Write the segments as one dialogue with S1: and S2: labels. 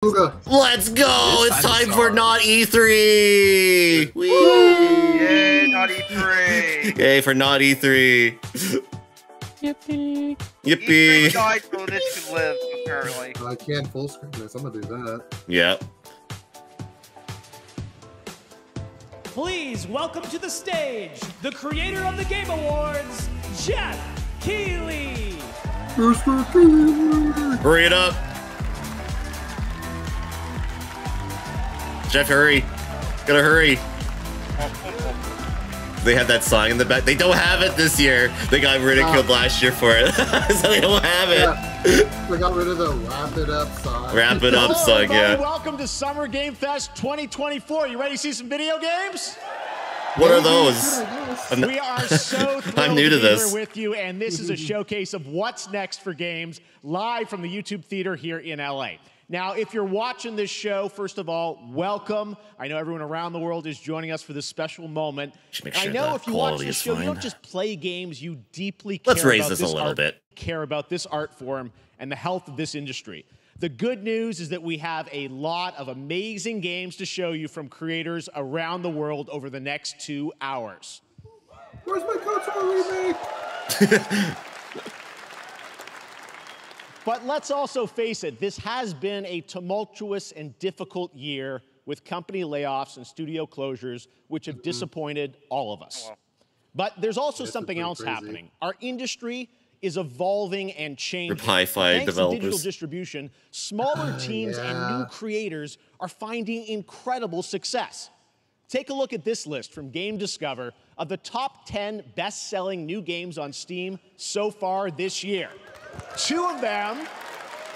S1: Let's go! It's time for not E3! Whee!
S2: Yay, not E3!
S1: Yay for not E3!
S3: Yippee!
S1: Yippee!
S2: E3 died so this could live, apparently.
S4: I can't full screen this. I'm gonna do that.
S1: Yep.
S5: Please welcome to the stage the creator of the Game Awards, Jeff Keighley.
S1: Hurry it up! Jeff, hurry! Gotta hurry! They have that song in the back. They don't have it this year. They got ridiculed last year for it, so they don't have it.
S4: Yeah. They got rid of the Wrap It Up song.
S1: Wrap it up song, yeah.
S5: Welcome to Summer Game Fest 2024. You ready to see some video games?
S1: What are those?
S5: We are so thrilled
S1: I'm new to
S5: be
S1: this.
S5: here with you, and this is a showcase of what's next for games live from the YouTube Theater here in LA. Now, if you're watching this show, first of all, welcome. I know everyone around the world is joining us for this special moment.
S1: Sure
S5: I know if you watch this show, you don't just play games, you deeply care
S1: Let's raise
S5: about
S1: this a little bit.
S5: Care about this art form and the health of this industry. The good news is that we have a lot of amazing games to show you from creators around the world over the next 2 hours.
S4: Where's my console remake?
S5: But let's also face it, this has been a tumultuous and difficult year with company layoffs and studio closures, which have disappointed all of us. But there's also something else happening. Our industry is evolving and changing.
S1: Hi-Fi
S5: Thanks
S1: developers.
S5: to digital distribution, smaller teams and new creators are finding incredible success. Take a look at this list from Game Discover of the top 10 best-selling new games on Steam so far this year. 2 of them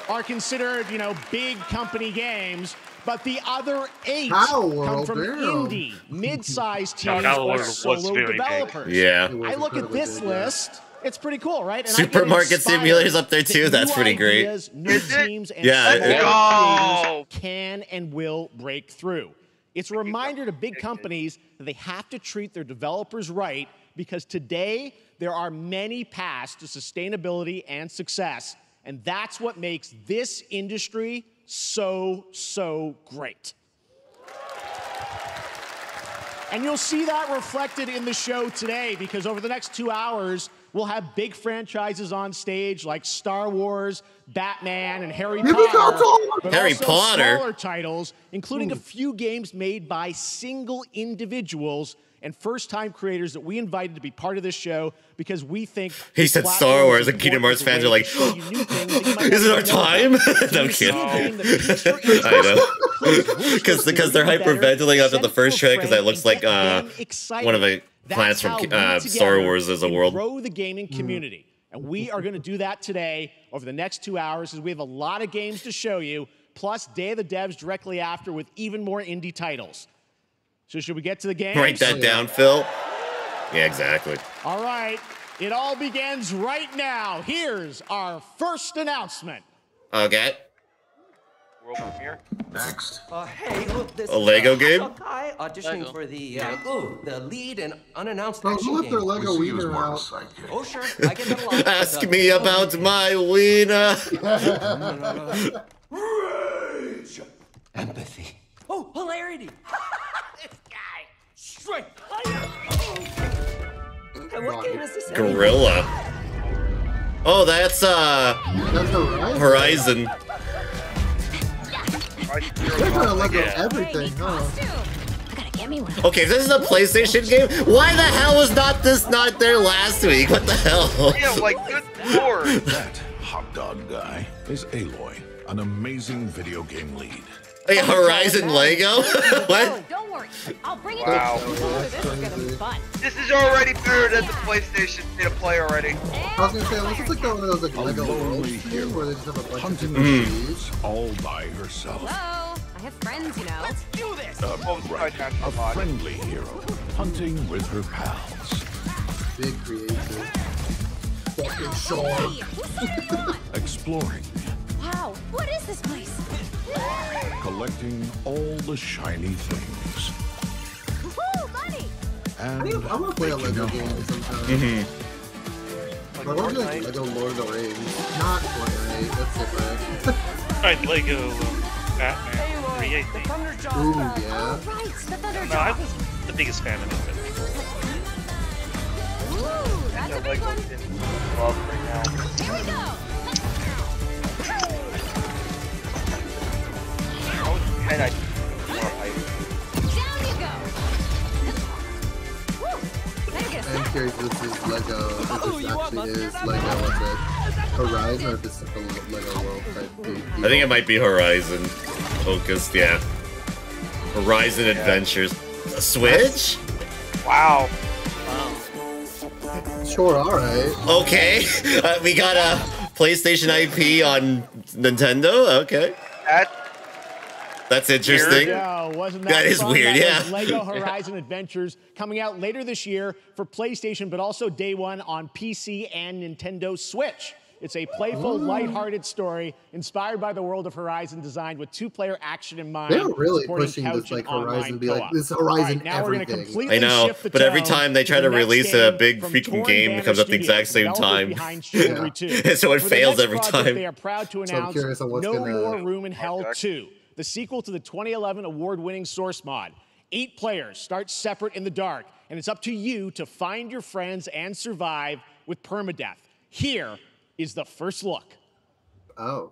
S5: are considered, you know, big company games, but the other 8 come from indie, mid-sized teams or solo developers.
S1: Yeah.
S5: I look at this list. It's pretty cool, right? And
S1: Supermarket Simulator's up there too. That's pretty great.
S5: New teams and
S1: yeah.
S5: can and will break through. It's a reminder to big companies that they have to treat their developers right, because today there are many paths to sustainability and success, and that's what makes this industry so great. And you'll see that reflected in the show today, because over the next 2 hours, we'll have big franchises on stage like Star Wars, Batman, and Harry Potter. But
S1: Harry
S5: also
S1: Potter.
S5: smaller titles, including a few games made by single individuals and first-time creators that we invited to be part of this show because we think...
S1: He said Star Wars, and Kingdom Hearts fans are like, is it our time? No, I'm kidding. I know. Because they're hyperventilating after the first trailer, because that looks like one of the plants from Star Wars as a world.
S5: Grow the gaming community. And we are going to do that today over the next 2 hours, because we have a lot of games to show you, plus Day of the Devs directly after with even more indie titles. So should we get to the games?
S1: Write that down, Phil. Yeah, exactly.
S5: All right. It all begins right now. Here's our first announcement.
S1: Okay.
S2: World premiere.
S6: Next.
S7: Hey, look, this
S1: A Lego game?
S7: guy auditioning for the lead and unannounced
S4: Oh,
S7: action
S4: who left
S7: game.
S4: their Lego wiener out?
S7: Oh, sure. I get that a lot.
S1: Ask me about my wiener.
S7: Rage. Empathy. Oh, hilarity. This guy. Straight. Hey, what game is this?
S1: Gorilla. Oh, that's
S4: That's
S1: Horizon.
S4: They're gonna Lego everything, huh?
S1: Okay, if this is a PlayStation game, why the hell was this not there last week? What the hell?
S2: Yeah, like, good lord.
S6: That hot dog guy is Aloy, an amazing video game lead.
S1: Hey, Horizon Lego? What?
S8: Don't worry, I'll bring it
S2: Wow.
S8: to you. This is gonna be fun.
S2: This is already better than the PlayStation State of Play already.
S4: I was gonna say, unless it's like one of those like
S6: A
S4: Lego World
S6: lonely
S4: games
S6: hero
S4: where they just have a bunch of
S6: hunting
S4: different
S6: thieves all by herself.
S8: Hello, I have friends, you know. Let's do this.
S6: Right, a friendly hero hunting with her pals.
S4: big creative. Fucking shark.
S6: Exploring.
S8: Wow, what is this place?
S6: Collecting all the shiny things.
S8: Woohoo, money!
S6: And
S4: I want to play a Lego game sometime. I want to like Lego Lord of the Rings. Not Fortnite, that's different.
S9: Alright, Lego Batman 3, I think.
S4: Ooh, yeah.
S8: Right, the thunder
S9: No, I wasn't the biggest fan of it.
S8: That's a big one.
S2: Love right now.
S8: Here we go.
S2: And I
S8: Down you go. Woo. There you go.
S4: I'm curious if this is Lego, if this actually is Lego, what's it? Horizon, or if it's like a Lego World type thing.
S1: I think it might be Horizon focused, yeah. Horizon Adventures. Switch?
S2: wow.
S4: Sure, alright.
S1: Okay. We got a PlayStation IP on Nintendo? Okay. That's interesting.
S5: Yeah, wasn't
S1: That is
S5: fun?
S1: weird,
S5: That
S1: yeah.
S5: was Lego Horizon Adventures coming out later this year for PlayStation, but also day one on PC and Nintendo Switch. It's a playful, lighthearted story inspired by the world of Horizon, designed with two-player action in mind.
S4: They're really
S5: supporting
S4: pushing
S5: couch
S4: this like
S5: and online
S4: Horizon, be like,
S5: co-op.
S4: this Horizon
S5: All right, now we're gonna
S4: everything.
S5: completely
S1: I know,
S5: shift the
S1: but every
S5: tone
S1: time they try to
S5: the next
S1: release a
S5: game
S1: big
S5: from
S1: freaking
S5: Torn
S1: game,
S5: Banner
S1: it comes up the
S5: Studios,
S1: exact same
S5: developers
S1: time.
S5: behind Chivalry 2.
S1: So it
S5: For the
S1: fails
S5: next
S1: every
S5: project,
S1: time.
S5: They are proud to
S4: So I'm
S5: announce
S4: curious on what's
S5: No
S4: gonna-
S5: More Room in Hell 2, the sequel to the 2011 award-winning Source mod. 8 players start separate in the dark, and it's up to you to find your friends and survive with permadeath. Here is the first look.
S4: Oh.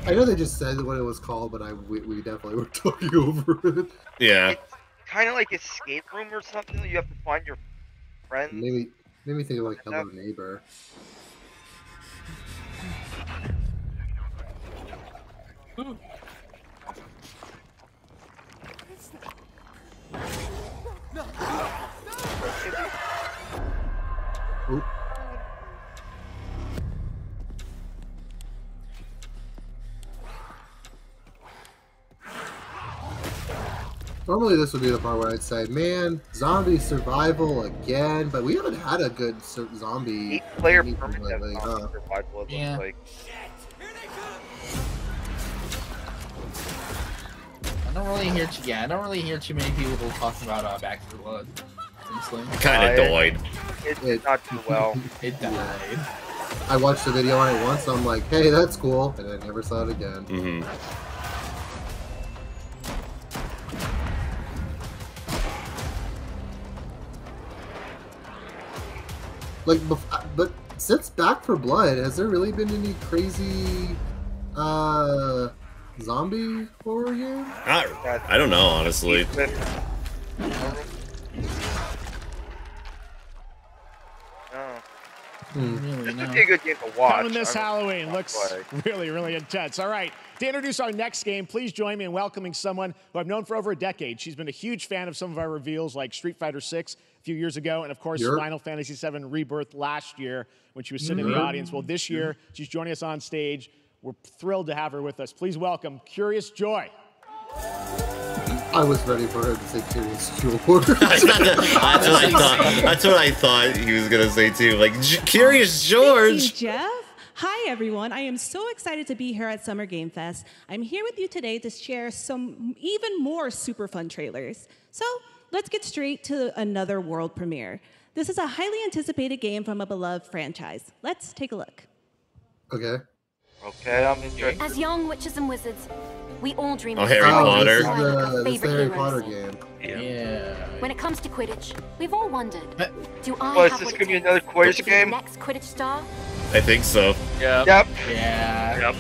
S4: I know they just said what it was called, but we definitely were talking over it.
S1: Yeah.
S2: Kind of like escape room or something. You have to find your friends.
S4: Made me think of like Hello Neighbor. Oop. Normally this would be the part where I'd say, man, zombie survival again, but we haven't had a good zombie
S2: 8-player
S4: anything
S2: permanent
S4: lately, huh?
S2: survival, it
S10: Yeah.
S2: looks like.
S10: I don't really hear too many people talking about Back 4 Blood. Honestly.
S1: Kind of died.
S2: It did not do well.
S10: It died.
S4: I watched the video on it once, and I'm like, hey, that's cool, and I never saw it again.
S1: Mm-hmm.
S4: Like, but since Back 4 Blood, has there really been any crazy zombie horror game?
S1: I don't know, honestly.
S2: This would be a good game to watch.
S5: Coming this Halloween. Looks
S2: play.
S5: really, really intense. All right. To introduce our next game, please join me in welcoming someone who I've known for over a decade. She's been a huge fan of some of our reveals like Street Fighter 6 a few years ago, and of course, Final Fantasy 7 Rebirth last year when she was sitting in the audience. Well, this year, she's joining us on stage. We're thrilled to have her with us. Please welcome Curious Joy.
S4: I was ready for her to say Curious George.
S1: That's what I thought he was gonna say too. Like Curious George.
S11: Thank you, Jeff. Hi everyone. I am so excited to be here at Summer Game Fest. I'm here with you today to share some even more super fun trailers. So let's get straight to another world premiere. This is a highly anticipated game from a beloved franchise. Let's take a look.
S4: Okay.
S2: Okay, I'm interested.
S8: As young witches and wizards, we all dream
S1: Oh,
S8: of
S1: Harry
S8: flying
S1: Potter.
S8: and flying like our
S4: This is the
S8: favorite
S4: Harry
S8: heroes.
S4: Potter game.
S10: Yeah.
S8: When it comes to Quidditch, we've all wondered, do I
S2: Oh, is
S8: have
S2: this
S8: what
S2: gonna
S8: it
S2: be
S8: takes
S2: another Quidditch
S8: to be
S2: game?
S8: the next Quidditch star?
S1: I think so.
S9: Yeah.
S2: Yep.
S10: Yeah.
S2: Yep.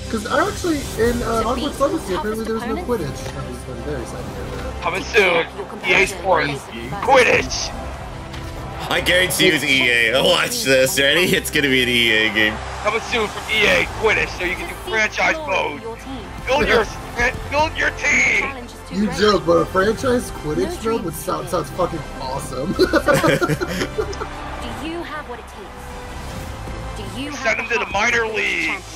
S4: Because actually, in Hogwarts
S8: beat
S4: Legacy,
S8: the
S4: apparently there's no
S8: toughest
S4: Quidditch. I'm very excited to hear that.
S2: Coming soon. EA Sports. Quidditch.
S1: I guarantee you it's EA. Watch this, ready? It's gonna be an EA game.
S2: Coming soon from EA Quidditch, so you can do franchise mode. Build your team.
S4: You joke, but a franchise Quidditch mode would sounds fucking awesome.
S8: Do you have what it takes? Do you
S2: Send them to the minor leagues.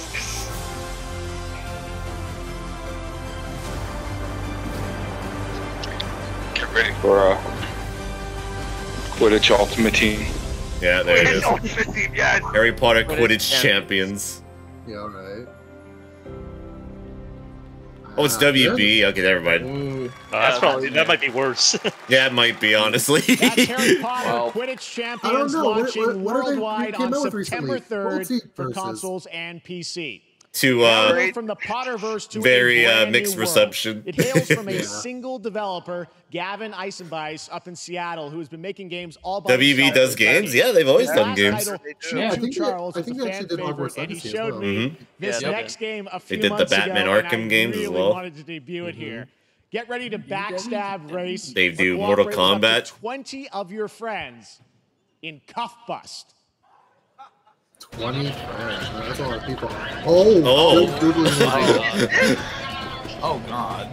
S12: Get ready for Quidditch Ultimate Team.
S1: Yeah, there it is.
S2: Quidditch Ultimate Team, yes.
S1: Harry Potter
S9: Quidditch
S1: Quidditch Champions.
S4: Yeah, alright.
S1: Oh, it's WB. Okay, never mind.
S10: Ooh.
S9: That's probably that might be worse.
S1: Yeah, it might be, honestly.
S5: That's Harry Potter Quidditch Champions
S4: know.
S5: launching
S4: What are they
S5: worldwide
S4: came
S5: on
S4: out with
S5: September
S4: recently?
S5: 3rd for consoles and PC.
S1: To
S5: from the Potterverse to
S1: very
S5: a brand
S1: mixed
S5: new
S1: reception.
S5: World. It hails from a single developer, Gavin Eisenbeis, up in Seattle, who has been making games all by
S1: WB
S5: himself.
S1: does games? Yeah, they've always done games.
S5: I think Charles was a fan favorite, and he showed me this next game a few months ago.
S1: They did the Batman Arkham games
S5: really
S1: as well.
S5: Wanted to debut it here. Get ready to backstab race.
S1: They do Mortal Kombat.
S5: 20 of your friends in Cuff Bust.
S4: 20 friends. That's a lot of people. Oh
S10: God.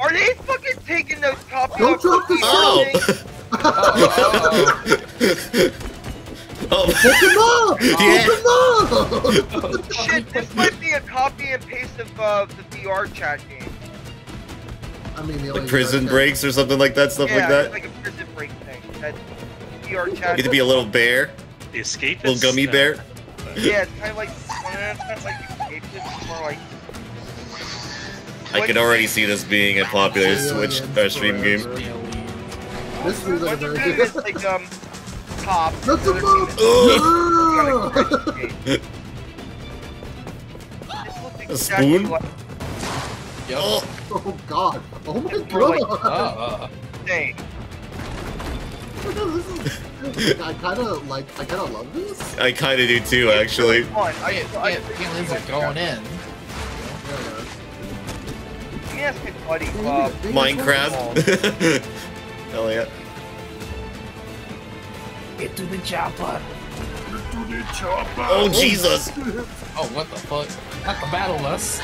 S2: Are they fucking taking those copies?
S4: Don't drop the
S1: Oh!
S2: Shit, this might be a copy and paste of the VR chat game.
S4: I mean, the
S1: like prison breaks or something like that, stuff like that.
S2: It's like a prison break thing. That VR chat.
S1: You get to be a little bear.
S9: The escapist.
S1: Little gummy bear.
S2: Yeah, it's kind of like escapist, more like.
S1: I can already see this being a popular Switch stream game.
S4: This is like a very
S2: good. Like top.
S4: That's a
S1: A spoon?
S4: Oh God! Oh my God!
S2: Dang.
S4: I kind of love this.
S1: I kind of do too, actually.
S10: I can't lose it going in.
S2: Yes, buddy.
S1: Minecraft. Hell yeah.
S10: Get to the chopper.
S6: Get to the chopper.
S1: Oh Jesus!
S10: Oh, what the fuck? Not the battle us.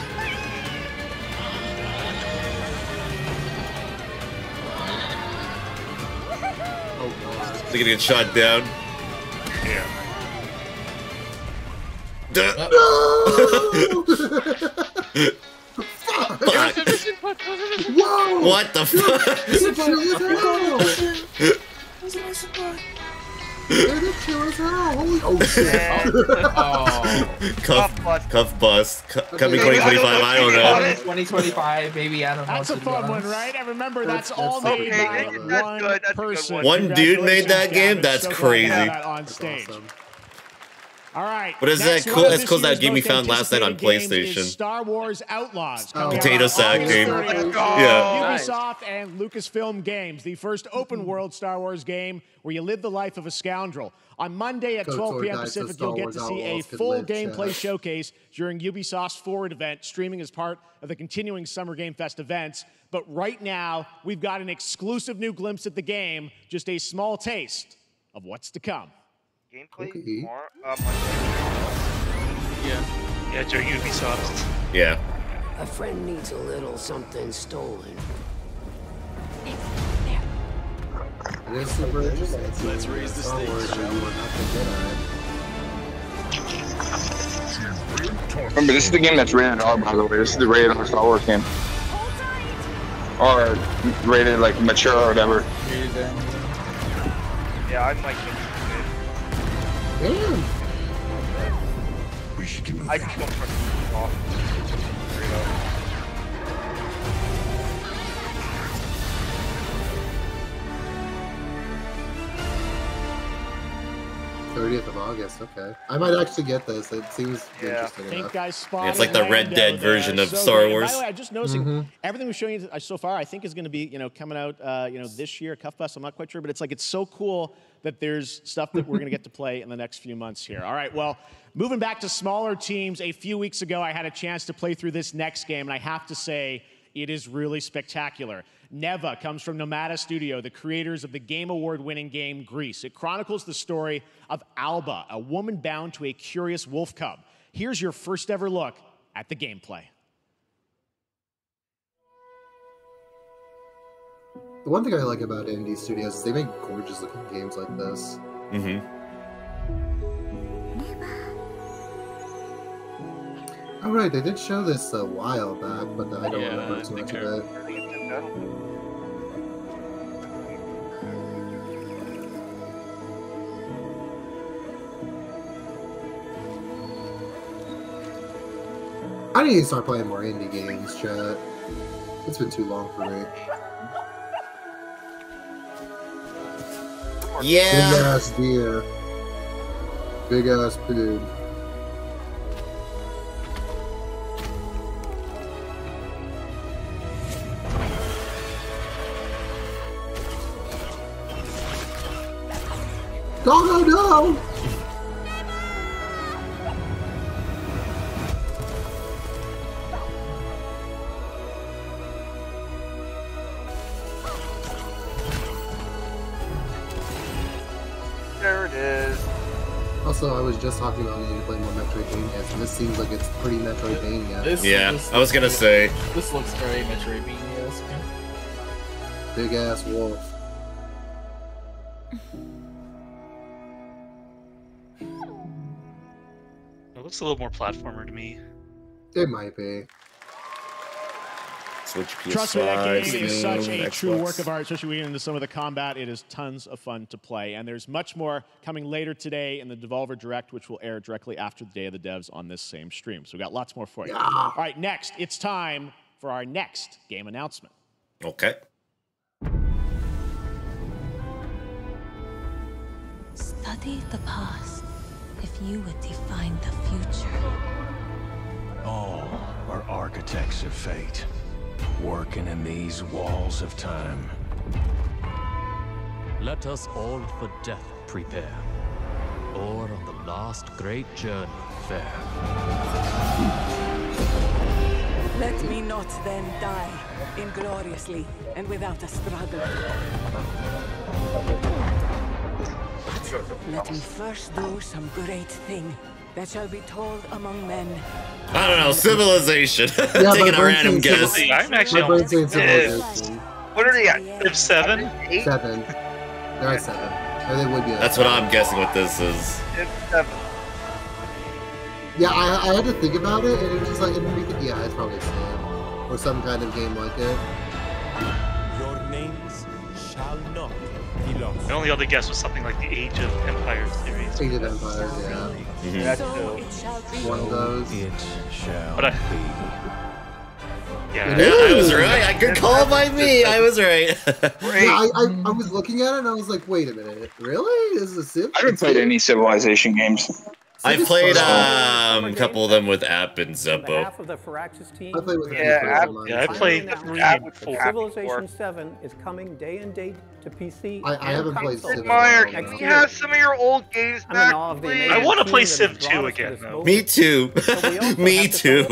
S4: Oh God!
S1: They're gonna get shot down.
S9: Yeah.
S1: Fuck.
S4: Whoa!
S1: What the fuck?
S4: This is chill as hell. They're chill as hell. Holy shit!
S1: Cuff bust. Coming 2025. I don't know.
S10: 2025, maybe. I don't know.
S5: That's a fun one, right? And remember, that's all made by one person.
S1: One dude made that game. That's crazy.
S5: On stage. All right.
S1: What is that? Cool. That's cool. That game we found last night on PlayStation.
S5: Star Wars Outlaws.
S1: Potato sack game. Yeah.
S5: Ubisoft and Lucasfilm Games, the first open-world Star Wars game where you live the life of a scoundrel. On Monday at 12 p.m. Pacific, you'll get to see a full gameplay showcase during Ubisoft's Forward event, streaming as part of the continuing Summer Game Fest events. But right now, we've got an exclusive new glimpse at the game, just a small taste of what's to come.
S2: Gameplay more
S9: Yeah, during Ubisoft.
S1: Yeah.
S7: A friend needs a little something stolen.
S4: It is super interesting.
S13: Let's raise the stakes.
S12: Remember, this is the game that's rated R, by the way. This is the rated R Star Wars game. Or rated, like, mature or whatever.
S2: Yeah, I might get
S4: Damn.
S6: We should get
S2: I just don't trust it off.
S4: 30th of August, okay. I might actually get this. It seems interesting enough.
S1: It's like the Red Dead version of Star Wars.
S5: By the way, I'm just noticing everything we've shown you so far, I think is going to be, coming out, this year, Cuff Bus. I'm not quite sure, but it's so cool that there's stuff that we're going to get to play in the next few months here. All right, well, moving back to smaller teams, a few weeks ago, I had a chance to play through this next game, and I have to say, it is really spectacular. Neva comes from Nomada Studio, the creators of the Game Award-winning game Grease. It chronicles the story of Alba, a woman bound to a curious wolf cub. Here's your first ever look at the gameplay.
S4: The one thing I like about indie studios is they make gorgeous looking games like this. Oh right, they did show this a while back, but I don't remember too much of it. I need to start playing more indie games, chat. It's been too long for me.
S1: Yeah.
S4: Big ass deer. Big ass pig. Doggo, no!
S2: There it is.
S4: Also, I was just talking about needing to play more Metroidvania, and this seems like it's pretty Metroidvania.
S1: Yeah, I was gonna say.
S10: This looks very Metroidvania-esque.
S4: Big ass wolf.
S9: It looks a little more platformer to me.
S4: It might be.
S1: Switch PS5,
S5: Trust me, that game
S1: Steam,
S5: is such a
S1: Xbox.
S5: true work of art, especially when we get into some of the combat. It is tons of fun to play. And there's much more coming later today in the Devolver Direct, which will air directly after the Day of the Devs on this same stream. So we've got lots more for you. All right, next, it's time for our next game announcement.
S1: Okay.
S8: Study the past if you would define the future.
S6: All are architects of fate, working in these walls of time.
S3: Let us all for death prepare, or on the last great journey fare.
S13: Let me not then die ingloriously and without a struggle. But let me first do some great thing that shall be told among men.
S1: I don't know, Civilization.
S4: Yeah,
S1: Taking a random guess.
S9: I'm actually
S4: My brain's saying
S9: almost
S4: Civilization.
S2: What are they at?
S9: Civ 7?
S2: 8?
S4: 7. They're at 7. Or they would be at
S1: That's what I'm guessing what this is.
S2: Civ 7.
S4: Yeah, I had to think about it, and it was just like, yeah, it's probably Sim. Or some kind of game like it.
S14: Your names shall not be lost.
S9: My only other guess was something like the Age of Empires series.
S4: Age of Empires, yeah.
S1: Mhm.
S13: So it shall be.
S4: One of those.
S6: It shall
S9: But
S6: be.
S9: Yeah,
S1: I was right. I could call by me. I was right.
S4: Yeah, I was looking at it and I was like, wait a minute, really? This is a Sim?
S12: I haven't played any Civilization games.
S1: I played a couple of them with App and
S15: On
S1: Zeppo.
S15: behalf of the Firaxis team,
S4: I played with
S9: I played 3 and 4.
S15: Civilization 7 is coming day and date to PC.
S4: I haven't played
S15: console.
S2: Meyer, can you have some of your old games
S15: I'm in
S2: back,
S15: awe of the
S2: please?
S15: amazing
S9: I want to play
S15: team
S9: Civ
S15: that
S9: 2
S15: brought us to
S9: again,
S15: this
S9: though.
S15: moment.
S1: Me too. Me too.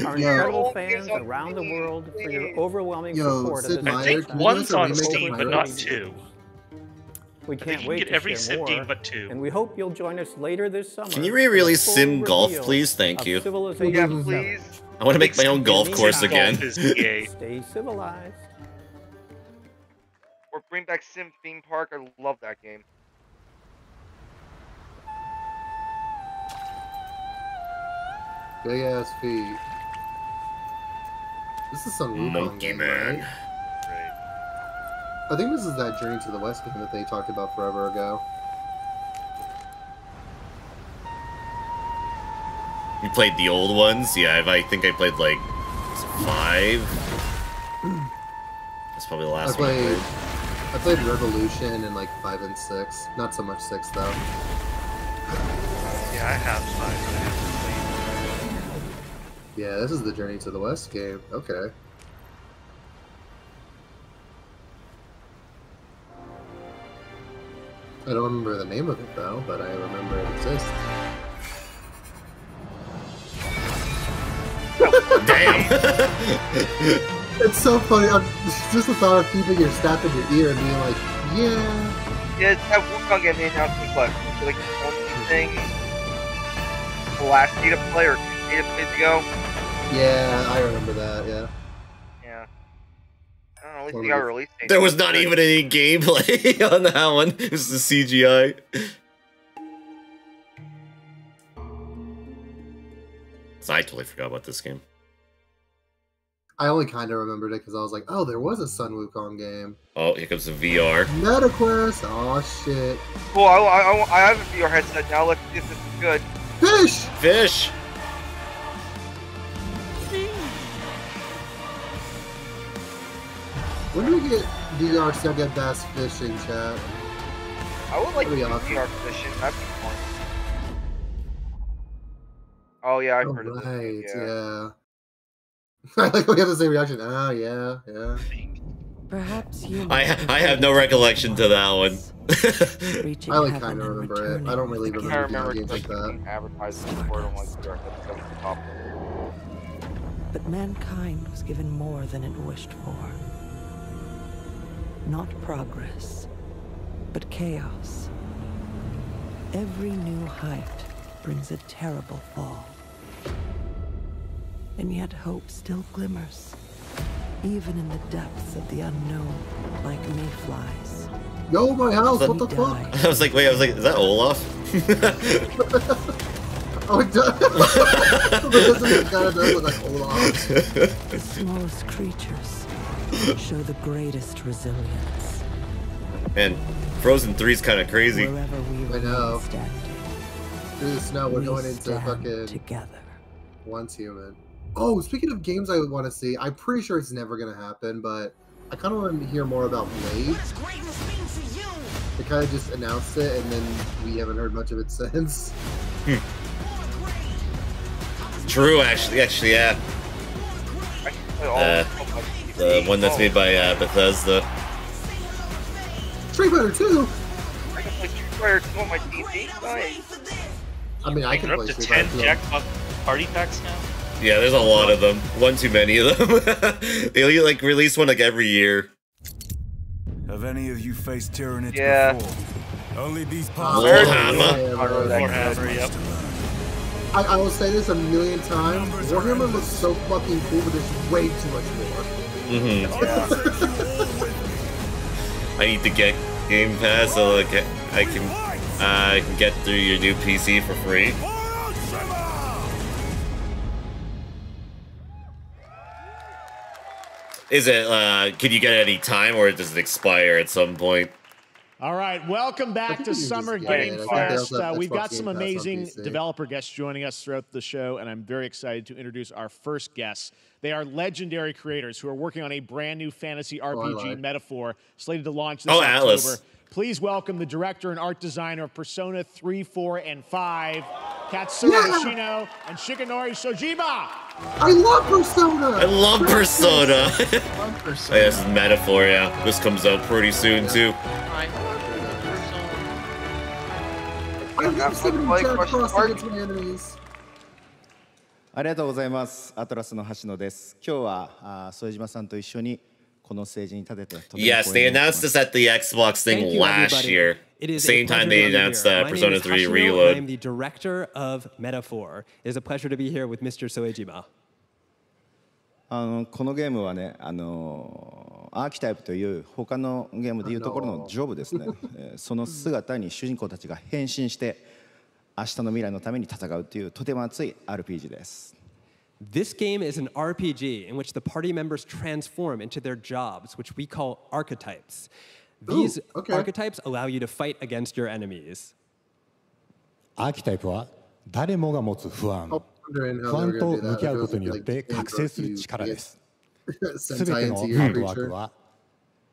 S15: Our incredible fans around the world for your overwhelming
S4: Yo,
S15: support
S4: Sid
S15: of this
S9: I
S4: Meier,
S9: think
S4: can you give us
S9: one's
S4: a
S9: on
S4: remake of
S9: Steam, but not
S4: Pirates?
S9: 2.
S15: We
S9: I think
S15: can't
S9: you
S15: wait
S9: can get
S15: to
S9: every
S15: share
S9: Civ
S15: more,
S9: game but 2.
S15: and we hope you'll join us later this summer.
S1: Can you re-release
S15: for the
S1: Sim
S15: full
S1: Golf,
S15: reveal
S1: please? Thank
S15: of
S1: you.
S15: Civilization
S2: Yeah,
S15: 7.
S2: please.
S1: I want to make my own golf course again.
S9: Golf is EA.
S15: Stay civilized.
S2: Or bring back Sim Theme Park. I love that game.
S4: Big ass feet. This is some Wukong
S1: Monkey
S4: game,
S1: Man.
S4: right? I think this is that Journey to the West game that they talked about forever ago.
S1: You played the old ones? Yeah, I think I played like 5. That's probably the last one
S4: I played Revolution and like 5 and 6. Not so much 6 though.
S9: Yeah, I have 5. But I haven't
S4: Yeah, this is the Journey to the West game. Okay. I don't remember the name of it though, but I remember it exists.
S1: Damn!
S4: It's so funny. Just the thought of keeping your staff in your ear and being like, yeah.
S2: Yeah, that Wukong game they announced was what? Like the only thing the last day to play or 2 days ago.
S4: Yeah, I remember that, yeah.
S2: Yeah. I don't know, at least they got a release date.
S1: There was not even any gameplay on that one. It was the CGI. So I totally forgot about this game.
S4: I only kind of remembered it because I was like, oh, there was a Sun Wukong game.
S1: Oh, here comes the VR.
S4: MetaQuest! Oh, shit.
S2: Cool, I have a VR headset now. Let's see if this is good.
S4: Fish!
S1: Fish!
S4: When do we get DR second best fishing, chat?
S2: I would like to see
S4: awesome.
S2: VR fishing. That'd be fun. Oh yeah, I've heard of this.
S4: Right,
S2: Yeah.
S4: I like we have the same reaction. Oh yeah, yeah.
S16: Perhaps you.
S1: I have no recollection to that one.
S4: I like kind of remember it. I don't really remember games like that.
S2: Advertising for it on like VR at the top.
S16: But mankind was given more than it wished for. Not progress, but chaos. Every new height brings a terrible fall. And yet hope still glimmers, even in the depths of the unknown, like mayflies.
S4: Yo, my house, what the fuck?
S1: I was like, is that Olaf?
S4: Oh, it does. It kind of does look like Olaf.
S16: The smallest creatures show the greatest resilience.
S1: Man, Frozen 3's kind of crazy.
S16: Wherever we
S4: I know.
S16: standing,
S4: Through the snow, we're
S16: we
S4: going into
S16: stand
S4: fucking
S16: together.
S4: Once Human. Oh, speaking of games I would want to see, I'm pretty sure it's never going to happen, but I kind of want to hear more about Blade. They kind of just announced it, and then we haven't heard much of it since.
S1: True, actually, yeah. The one that's made by Bethesda.
S4: Street Fighter 2?
S2: I can play Street Fighter 2 on my TV. Nice.
S4: I mean, I can
S9: They're
S4: play
S9: up to
S4: Street
S9: 10
S4: Fighter 2.
S9: Jackpot party packs now.
S1: Yeah, there's a lot of them. One too many of them. They like release one like every year.
S6: Have any of you faced Tyranids before? Only these
S9: Warhammer, yep.
S4: I will say this a million times. Warhammer looks so fucking cool, but there's way too much more.
S1: I need to get Game Pass so like I can get through your new PC for free. Is it, can you get it any time, or does it expire at some point?
S5: All right, welcome back to Summer Game Fest. We've got some amazing developer guests joining us throughout the show, and I'm very excited to introduce our first guests. They are legendary creators who are working on a brand new fantasy RPG metaphor slated to launch this October.
S1: Atlas.
S5: Please welcome the director and art designer of Persona 3, 4, and 5, Katsura Hoshino and Shigenori Shojiba.
S4: I love Persona!
S1: I love Persona! This is metaphor, yeah. This comes out pretty soon, too.
S4: I love seeing Jack Frost against my enemies.
S17: ありがとうございます。アトラスの橋野です。今日は副島さんと一緒にこのステージに立てて。
S1: Yes, they announced this at the Xbox thing last year. Same time they announced Persona 3 Reload.
S18: I'm the director of Metaphor. It is a pleasure to be here with Mr. Soejima.
S17: このゲームはね、アーキタイプという他のゲームでいうところのジョブですね。その姿に主人公たちが変身して明日の未来のために戦うというとても熱い RPG です。
S18: This game is an RPG in which the party members transform into their jobs, which we call archetypes. These archetypes allow you to fight against your enemies.
S19: アーキタイプは誰もが持つ不安と向き合うことによって覚醒する力です。すべてのハードワークは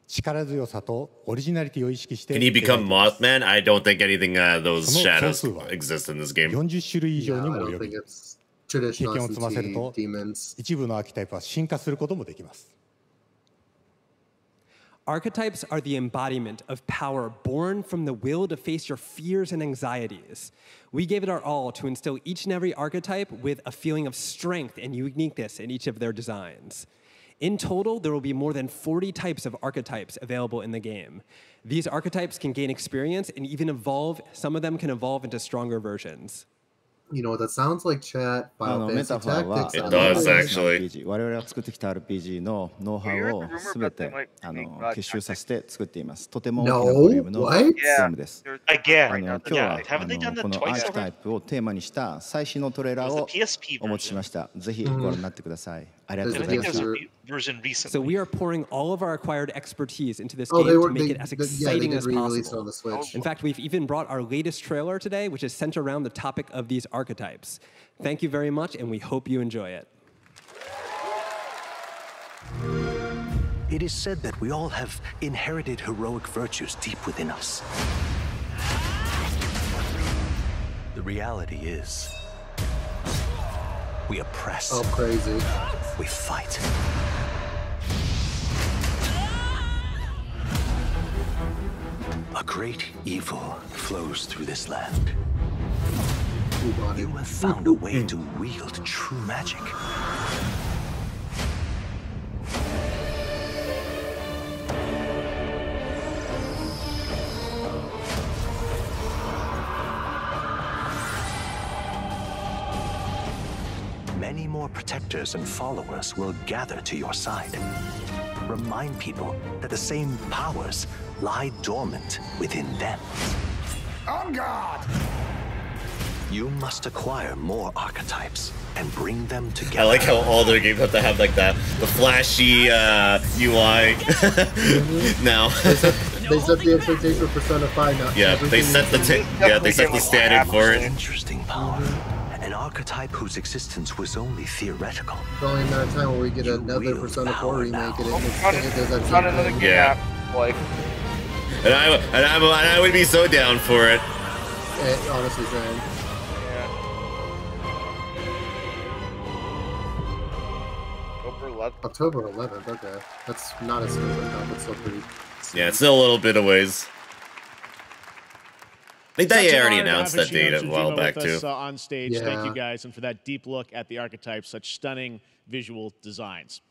S19: 力強さとオリジナリティを意識して。
S1: Can he become Mothman? I don't think anything those shadows exist in this game.
S19: 40種類以上にも及び、経験を積ませると一部のアーキタイプは進化することもできます。
S18: Archetypes are the embodiment of power born from the will to face your fears and anxieties. We gave it our all to instill each and every archetype with a feeling of strength and uniqueness in each of their designs. In total, there will be more than 40 types of archetypes available in the game. These archetypes can gain experience and even evolve. Some of them can evolve into stronger versions.
S4: You know what that sounds like, chat? Final Fantasy Tactics.
S1: It does, actually.
S17: 我々が作ってきた RPG のノウハウをすべて結集させて作っています。とても大きなボリュームのゲームです。今日はこのアーキタイプをテーマにした最新のトレーラーをお持ちしました。ぜひご覧になってください。ありがとうございます。
S18: So we are pouring all of our acquired expertise into this game to make it as exciting as possible. In fact, we've even brought our latest trailer today, which is centered around the topic of these archetypes. Thank you very much, and we hope you enjoy it.
S6: It is said that we all have inherited heroic virtues deep within us. The reality is, we oppress.
S4: Oh, crazy.
S6: We fight. A great evil flows through this land. You have found a way to wield true magic. Many more protectors and followers will gather to your side. Remind people that the same powers lie dormant within them. On guard! You must acquire more archetypes and bring them together.
S1: I like how all their games have to have like the flashy UI. Now.
S4: They set the expectation for Persona 5 now.
S1: Yeah, they set the standard for it.
S6: Interesting power. An archetype whose existence was only theoretical.
S4: It's only a matter of time when we get another Persona 4 remake and it does that
S2: Not another
S4: thing.
S2: gap. Like,
S1: and I would be so down for it.
S4: Honestly, saying. October 11th, okay. That's not as soon as I thought, but still pretty.
S1: Yeah, it's still a little bit of ways. I think they already announced that date a while back too.
S5: On stage,
S4: yeah.
S5: Thank you guys, and for that deep look at the archetypes, such stunning visual designs.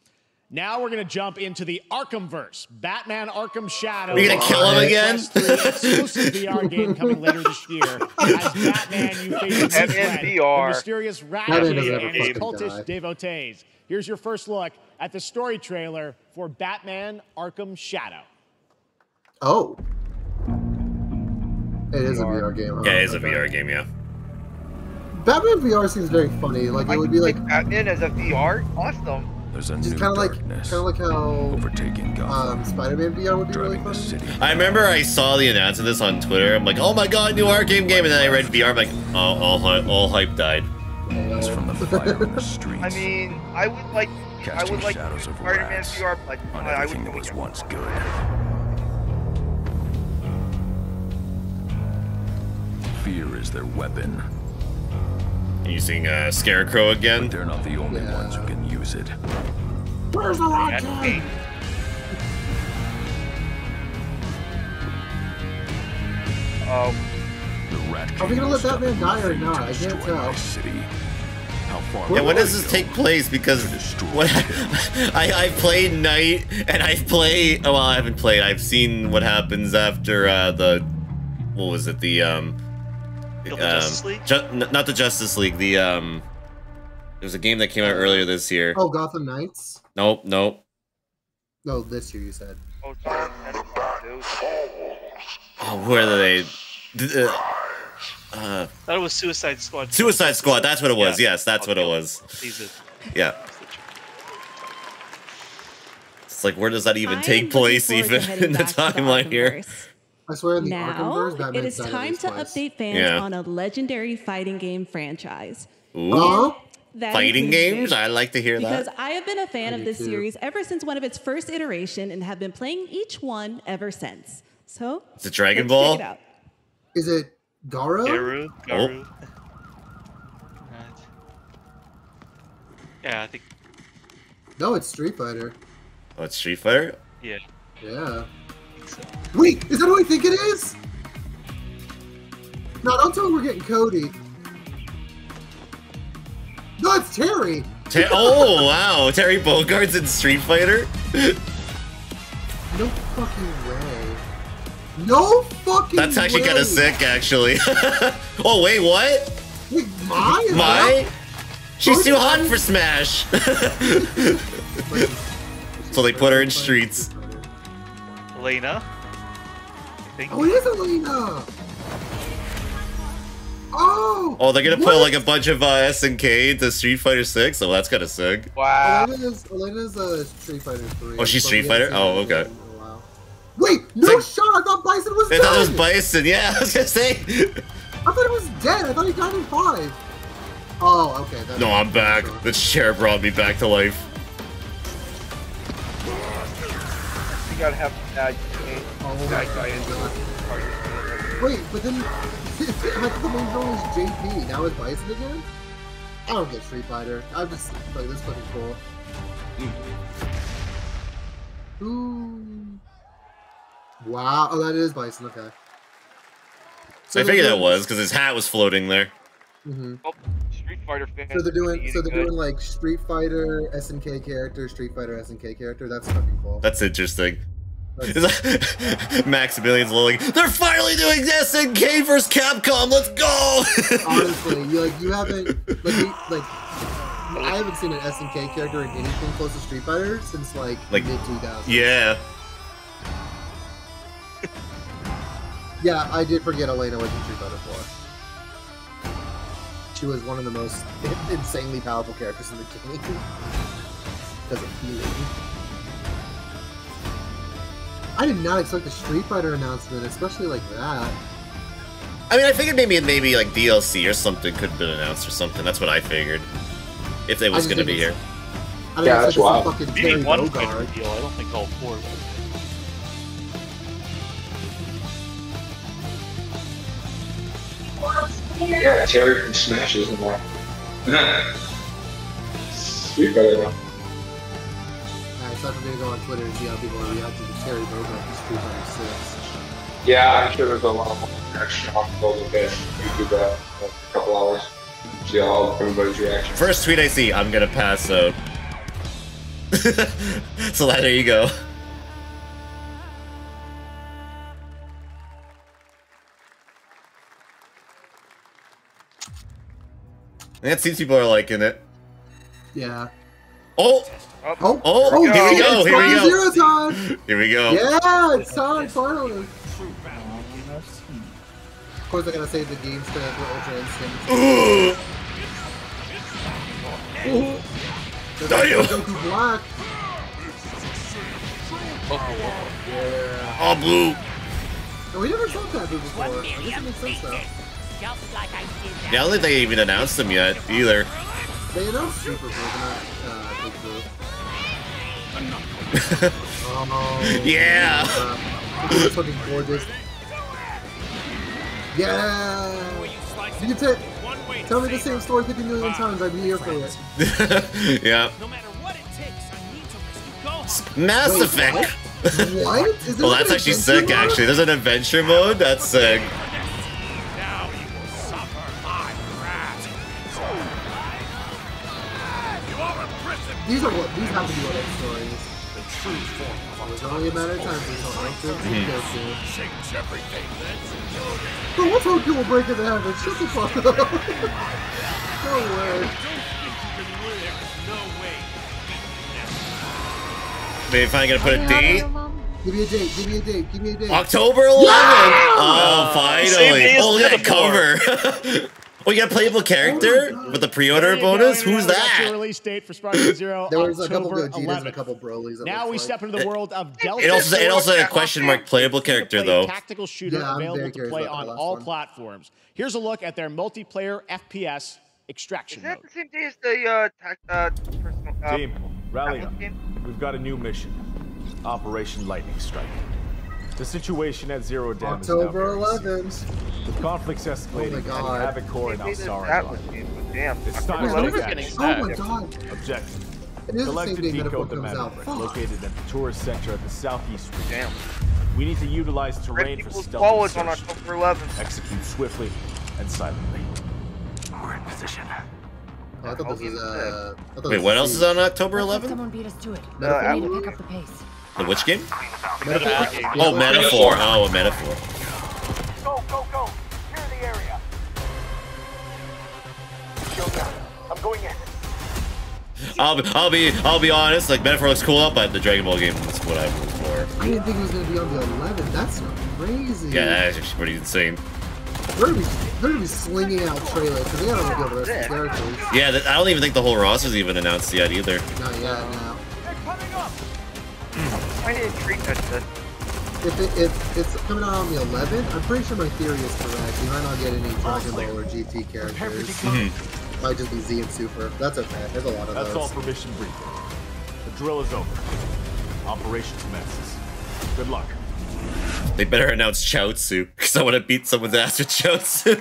S5: Now we're gonna jump into the Arkhamverse, Batman: Arkham Shadow.
S1: Are you gonna kill him again?
S5: Exclusive VR game coming later this year. As Batman, you face the mysterious Ratchet and his cultish devotees. Here's your first look at the story trailer for Batman: Arkham Shadow.
S4: Oh. It is a VR game. Huh?
S1: Yeah, it is a VR game, yeah.
S4: Batman VR seems very funny. Like, it would be like
S2: Batman as a VR? Awesome.
S6: There's a
S4: just
S6: new
S4: kind of
S6: darkness
S4: like how
S6: overtaking Gotham.
S4: Spider-Man VR would be really funny.
S1: I remember I saw the announcement of this on Twitter. I'm like, oh my god, new Arkham game, and then I read VR. I'm like, oh, all hype died.
S6: It's from the fire in the streets.
S2: I mean, I would like
S6: shadows of
S2: Spider-Man
S6: wrath
S2: VR, but
S6: on
S2: I
S6: everything
S2: would
S6: that was once good. Fear is their weapon.
S1: Using Scarecrow again.
S6: But they're not the only ones who can use it.
S4: Where's the rocket?
S2: Oh.
S6: The Rat
S4: Are we gonna let Batman die or not? I can't tell.
S1: Yeah, when does this take place? Because what I played Night, and I play. Oh, well, I haven't played. I've seen what happens after the. What was it? The
S9: Justice League?
S1: Not the Justice League. The there was a game that came out earlier this year.
S4: Oh, Gotham Knights?
S1: Nope.
S4: No, this year you said.
S2: Oh,
S1: where are they?
S9: That was Suicide Squad.
S1: Suicide Squad. That's what it was.
S9: Yeah.
S1: Yes, that's what it was. Yeah. It's like, where does that even take place, even in the timeline here?
S4: I swear, in the
S11: Now,
S4: Arkhamverse, Batman
S11: it is time to update fans on a legendary fighting game franchise.
S1: Ooh.
S11: That
S1: Fighting games? I like to hear
S11: because
S1: that.
S11: I have been a fan of this series ever since one of its first iteration and have been playing each one ever since. So,
S1: is it Dragon Ball?
S11: Check it out.
S4: Is it Garu?
S9: Garu. Yeah, I think.
S4: No, it's Street Fighter.
S1: Oh, it's Street Fighter?
S9: Yeah.
S4: Yeah. Wait, is that who I think it is? No, don't tell me we're getting Cody. No, it's Terry.
S1: Oh, wow. Terry Bogart's in Street Fighter?
S4: No fucking way. No fucking way.
S1: That's actually kind of sick, actually. Oh, wait, what?
S4: Wait, Mai?
S1: Mai? She's too hot for Smash. So they put her in Streets.
S9: Elena?
S4: Oh, it is Elena.
S1: Oh, they're gonna put like a bunch of SNK into Street Fighter 6? Oh, that's kind of sick.
S2: Wow.
S4: Elena's Street Fighter 3.
S1: Oh, she's Street Fighter? Oh, okay.
S4: Wait, no shot! I thought Bison was dead!
S1: I thought it was Bison, yeah, I was gonna say.
S4: I thought he was dead. I thought he died in 5. Oh, okay.
S1: No, I'm back. The chair brought me back to life.
S2: gotta have that.
S4: Oh my god. Wait, but then I thought the main villain was JP. Now it's Bison again? I don't get Street Fighter. I'm just like, this fucking cool. Ooh. Wow. Oh, that is Bison. Okay.
S1: So I figured that was because his hat was floating there.
S4: Mm-hmm.
S2: Oh, Street Fighter fans.
S4: So they're doing like Street Fighter SNK character, Street Fighter SNK character. That's fucking cool.
S1: That's interesting. Maximilian's like, they're finally doing SNK versus Capcom. Let's go.
S4: Honestly, you haven't I haven't seen an SNK character in anything close to Street Fighter since like mid 2000s.
S1: Yeah.
S4: Yeah, I did forget Elena was in Street Fighter 4. She was one of the most insanely powerful characters in the game. Because of healing. I did not expect the Street Fighter announcement, especially like that.
S1: I mean, I figured maybe like DLC or something could have been announced or something. That's what I figured. If they was going to be here.
S4: Yeah, that's wild.
S9: Maybe one fighter deal. I don't think all four.
S12: Yeah, Terry from Smash is in there. Street Fighter now.
S4: It's time for me to go on Twitter and see how people are reacting to Terry Bogard from Street Fighter 6.
S12: Yeah, I'm sure there's a lot more action on those events. YouTube that in a couple hours. See all everybody's reaction.
S1: First tweet I see, I'm gonna pass out. So there you go. And it seems people are liking it.
S4: Yeah.
S1: Oh! Oh! Here we go! Here we go!
S4: Zero time!
S1: Here we go!
S4: Yeah! It's time, finally! Of course, I gotta save the game stand for Ultra Instinct. Ooh!
S1: Damn!
S4: Black!
S1: Yeah. Oh, blue!
S4: No, we never saw that before. I guess it makes sense though.
S1: Yeah, I don't think they even announced them yet, either.
S4: They announced Super Blue, but not Big Blue. Oh,
S1: yeah!
S4: It's fucking gorgeous. Yeah! You can tell me the same story 50 million times, I'd be here for it.
S1: Yeah. Mass Effect!
S4: What?
S1: Well, that's actually sick, actually. There's an adventure mode? That's sick.
S4: These have to be what stories. The true form. It's only a matter of time until Ultra change everything. But what's Hoku will break in the heaven? Shut the fuck up. No way.
S1: Maybe if I'm gonna put a date.
S4: Give me a date. Give me a date. Give me a date.
S1: October 11th.
S4: Yeah!
S1: Oh, finally. Oh, look at the cover. Oh, you got a playable character with the pre-order bonus? Who's that?
S5: Release date for Spartan Zero.
S4: There was a couple
S5: October
S4: Gogetas and a couple Brolys.
S5: Now we step into the world of Delta.
S1: It also had a question mark playable character though.
S5: Tactical shooter available to play on all platforms. Here's a look at their multiplayer FPS extraction mode.
S2: Is that the same day as the personal
S20: team? Rally up. We've got a new mission. Operation Lightning Strike. The situation at Zero Dam is now
S4: October 11th.
S20: The conflict's escalating and Havoc Core and Alsara. It's time
S4: to
S20: take action.
S4: Oh my god.
S20: Objective.
S4: It is
S20: Collect
S4: the
S20: and
S4: same day
S20: decode the
S4: Metaphor comes
S20: meta
S4: out.
S20: located at the tourist center at the southeast region. We need to utilize terrain for stealth
S2: on October 11th.
S20: Execute swiftly and silently.
S6: We're in position.
S4: Oh, I thought this was
S1: Wait, what else is on October 11th?
S21: Someone beat us to it.
S4: No,
S21: We need to pick up the pace.
S1: The which game?
S21: Metaphor.
S1: Oh, Metaphor. Oh, a Metaphor.
S6: Go, go, go! Clear the area. Shield down. I'm going in.
S1: I'll be honest. Like Metaphor looks cool up, but the Dragon Ball game is what I was for.
S4: I didn't think it was gonna be on the 11th. That's crazy.
S1: Yeah, that's actually pretty insane.
S4: They're gonna be slinging out trailers because they gotta reveal the rest of the characters.
S1: Yeah, I don't even think the whole roster's even announced yet either.
S4: Not yet, no.
S2: I didn't treat that good.
S4: If it's coming out on the 11th, I'm pretty sure my theory is correct. You might not get any Dragon Ball or GT characters. Might just be Z and Super. That's okay. There's a lot of those.
S20: That's all for mission briefing. The drill is over. Operation commences. Good luck.
S1: They better announce Chaozu, because I want to beat someone's ass with Chaozu.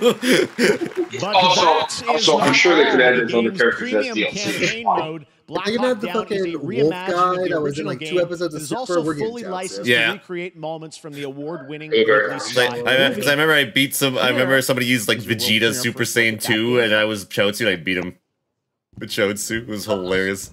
S12: Also, I'm sure they could add his other characters as DLC.
S5: Mode. Black Hawk Down is a reimagining of the original game. It is also fully licensed to recreate moments from the award-winning Ridley Scott.
S1: Because I remember I beat some. I remember somebody used like Vegeta's Super Saiyan 2, and I was Chaozu, and I beat him with Chaozu. It was hilarious.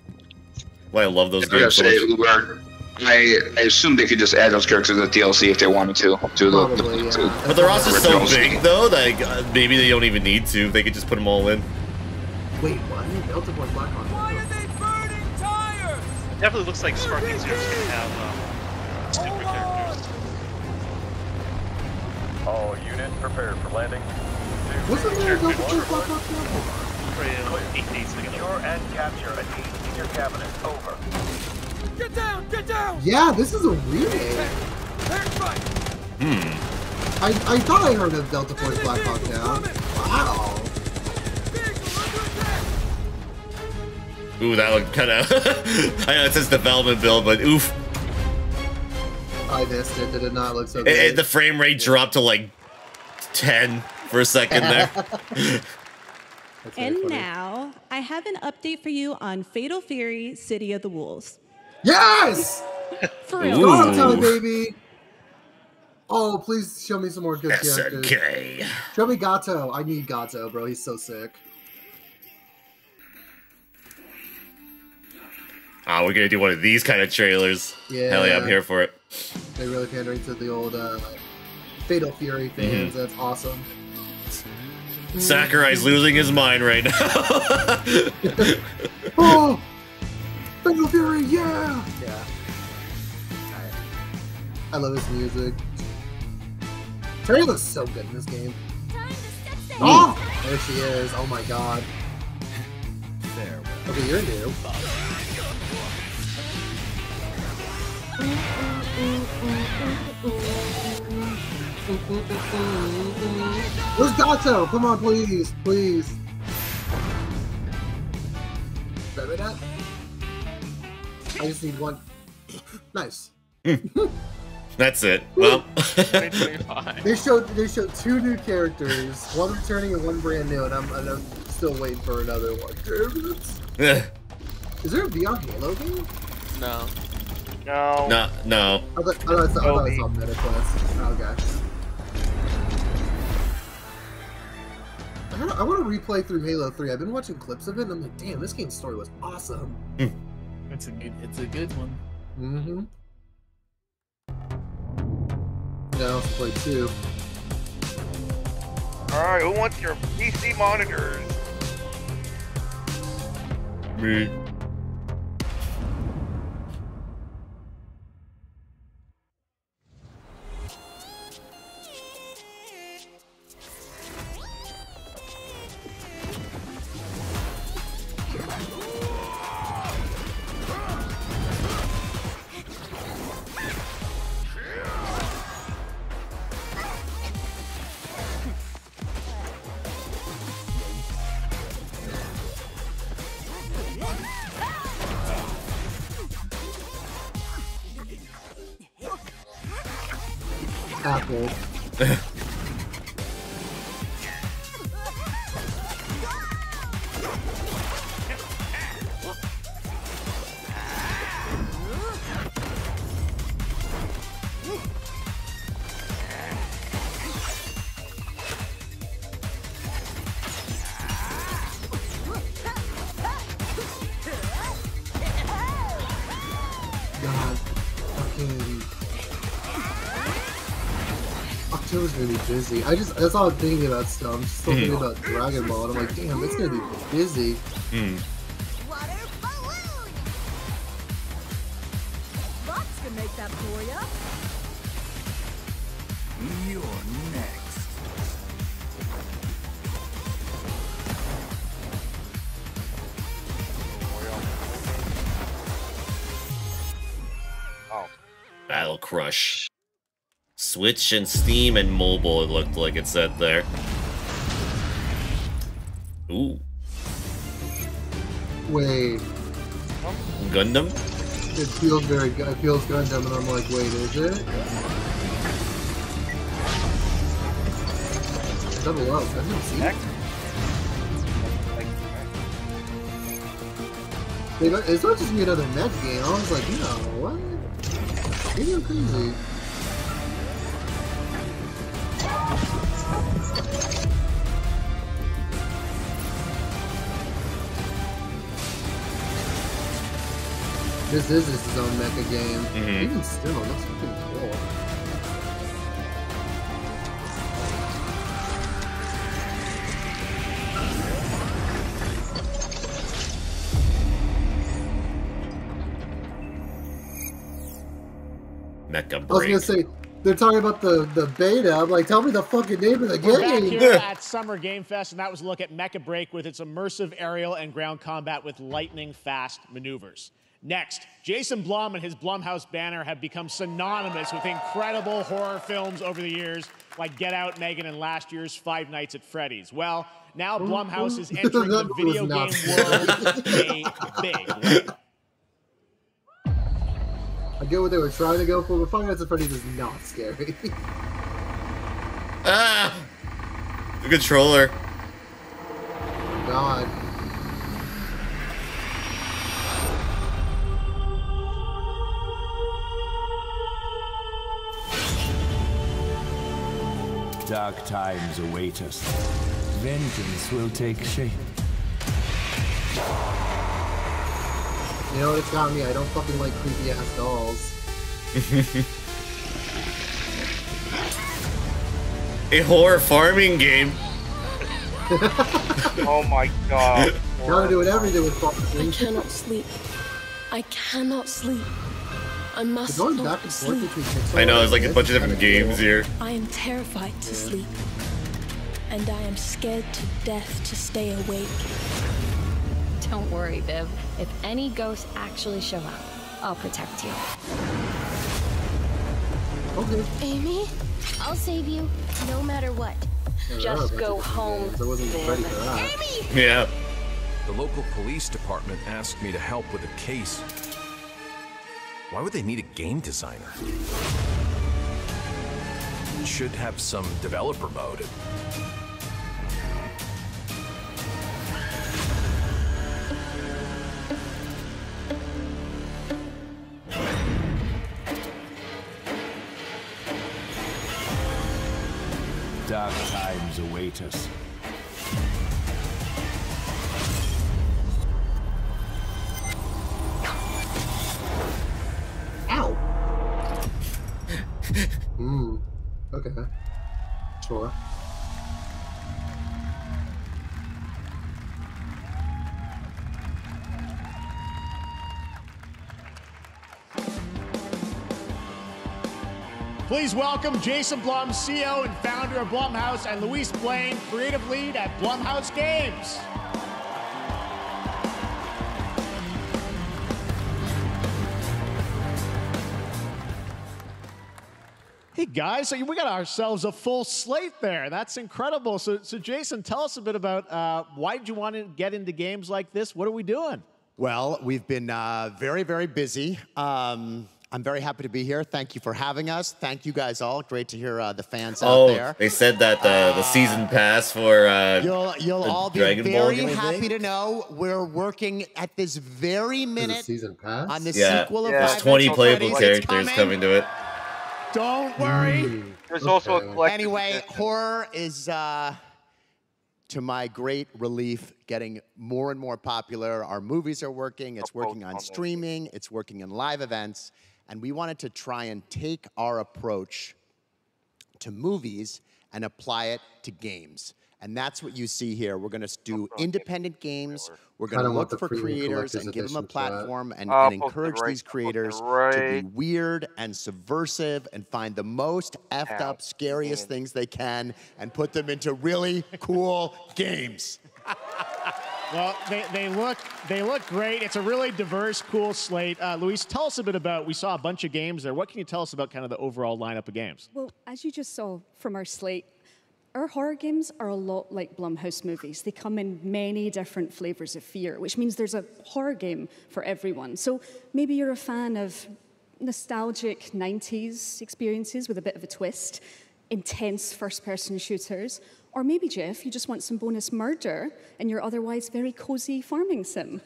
S1: Why I love those games so much.
S12: I assume they could just add those characters as DLC if they wanted to.
S1: But the roster's so big though that maybe they don't even need to. They could just put them all in.
S4: Wait, what? Delta Boy Black Hawk.
S9: Why are they burning tires?
S2: It definitely looks like Sparking Zero's gonna have super characters.
S7: All units prepared for landing.
S4: What's the name of Delta Boy Black Hawk?
S7: Secure and capture a senior cabinet. Over.
S9: Get down! Get down!
S4: Yeah, this is a remake. I thought I heard of Delta Force Black Hawk Down. Wow.
S1: Ooh, that looked kind of. I know it says development build, but oof.
S4: I missed it. Did it not look so good?
S1: The frame rate dropped to like 10 for a second there.
S11: And now, I have an update for you on Fatal Fury: City of the Wolves.
S4: Yes!
S11: For real.
S4: Gato, baby! Oh, please show me some more good characters.
S1: SNK.
S4: Show me Gato. I need Gato, bro. He's so sick.
S1: Oh, we're gonna do one of these kind of trailers.
S4: Yeah.
S1: Hell yeah, I'm here for it.
S4: They really pandering to the old Fatal Fury fans. That's awesome.
S1: Sakurai's losing his mind right now.
S4: Oh! Fatal Fury, yeah! Yeah. I love his music. Terry looks so good in this game. Oh! There she is. Oh my god. Okay, you're new. Where's Gato? Come on, please. Please. Remember that? I just need one. Nice.
S1: That's it. Well,
S4: they showed two new characters, one returning and one brand new, and I'm still waiting for another one. Is there a Beyond Halo game?
S2: No.
S1: No.
S4: I thought I saw MetaQuest. Okay. I want to replay through Halo 3. I've been watching clips of it, and I'm like, damn, this game's story was awesome.
S10: It's a good one.
S4: Mm-hmm. Yeah, I also played 2.
S2: Alright, who wants your PC monitors?
S1: Me.
S4: Apple. God, fucking October's gonna be busy. That's all I'm thinking about still. I'm just still thinking about Dragon Ball, and I'm like, damn, it's gonna be busy.
S13: Lots can make that for ya.
S6: You're next.
S1: Battle Crush. Switch and Steam and mobile, it looked like it said there. Ooh.
S4: Wait.
S1: Gundam?
S4: It feels very good. It feels Gundam, and I'm like, wait, is it? Double up. I've never seen it. It's not just me another mech game. I was like, no, what? You're crazy. This is his own mecha game. Even still, that's pretty cool.
S1: Mecha Break.
S4: I was gonna say, they're talking about the beta. I'm like, tell me the fucking name of the game.
S5: We're back here at Summer Game Fest, and that was a look at Mecha Break with its immersive aerial and ground combat with lightning-fast maneuvers. Next, Jason Blum and his Blumhouse banner have become synonymous with incredible horror films over the years, like Get Out, Megan, and last year's Five Nights at Freddy's. Well, now Blumhouse is entering the video game world a big way.
S4: I get what they were trying to go for, but Five Nights at Freddy's is not scary.
S1: Ah! The controller.
S4: God.
S6: Dark times await us. Vengeance will take shape.
S4: You know what it's got me? I don't fucking like creepy ass dolls.
S1: A horror farming game.
S2: Oh my god.
S4: Gotta do whatever you do with farming.
S8: I cannot sleep. I cannot sleep. I must not sleep.
S1: I know, there's like a bunch of different games here.
S8: I am terrified to sleep. And I am scared to death to stay awake.
S21: Don't worry, Viv. If any ghosts actually show up, I'll protect you.
S4: Okay.
S8: Amy? I'll save you, no matter what. Just go home, Viv. Amy!
S1: Yeah.
S22: The local police department asked me to help with a case. Why would they need a game designer? It should have some developer mode.
S6: Dark times await us.
S4: Ow! Okay. Sure.
S5: Please welcome Jason Blum, CEO and founder of Blumhouse, and Luis Blaine, creative lead at Blumhouse Games. Hey guys, so we got ourselves a full slate there. That's incredible. So Jason, tell us a bit about why did you want to get into games like this? What are we doing?
S23: Well, we've been very, very busy. I'm very happy to be here. Thank you for having us. Thank you guys all. Great to hear the fans out there.
S1: They said that the season pass for
S23: you'll all be
S1: Dragon
S23: very
S1: Ball
S23: happy to know we're working at this very minute
S4: season pass?
S23: on the sequel of
S1: there's 20 playable characters coming to it.
S23: Don't worry.
S2: There's also a collector's
S23: Anyway,
S2: edition.
S23: horror is, to my great relief, getting more and more popular. Our movies are working. It's working on streaming. It's working in live events. And we wanted to try and take our approach to movies and apply it to games. And that's what you see here. We're going to do independent games. We're going to look for creators and give them a platform and encourage these creators to be weird and subversive and find the most effed up, scariest things they can and put them into really cool games.
S5: Well, they look great. It's a really diverse, cool slate. Luis, tell us a bit about, we saw a bunch of games there. What can you tell us about kind of the overall lineup of games?
S24: Well, as you just saw from our slate,
S3: Our horror games are a lot like Blumhouse movies. They come in many different flavors of fear, which means there's a horror game for everyone. So maybe you're a fan of nostalgic 90s experiences with a bit of a twist, intense first-person shooters, or maybe, Jeff, you just want some bonus murder in your otherwise very cozy farming sim.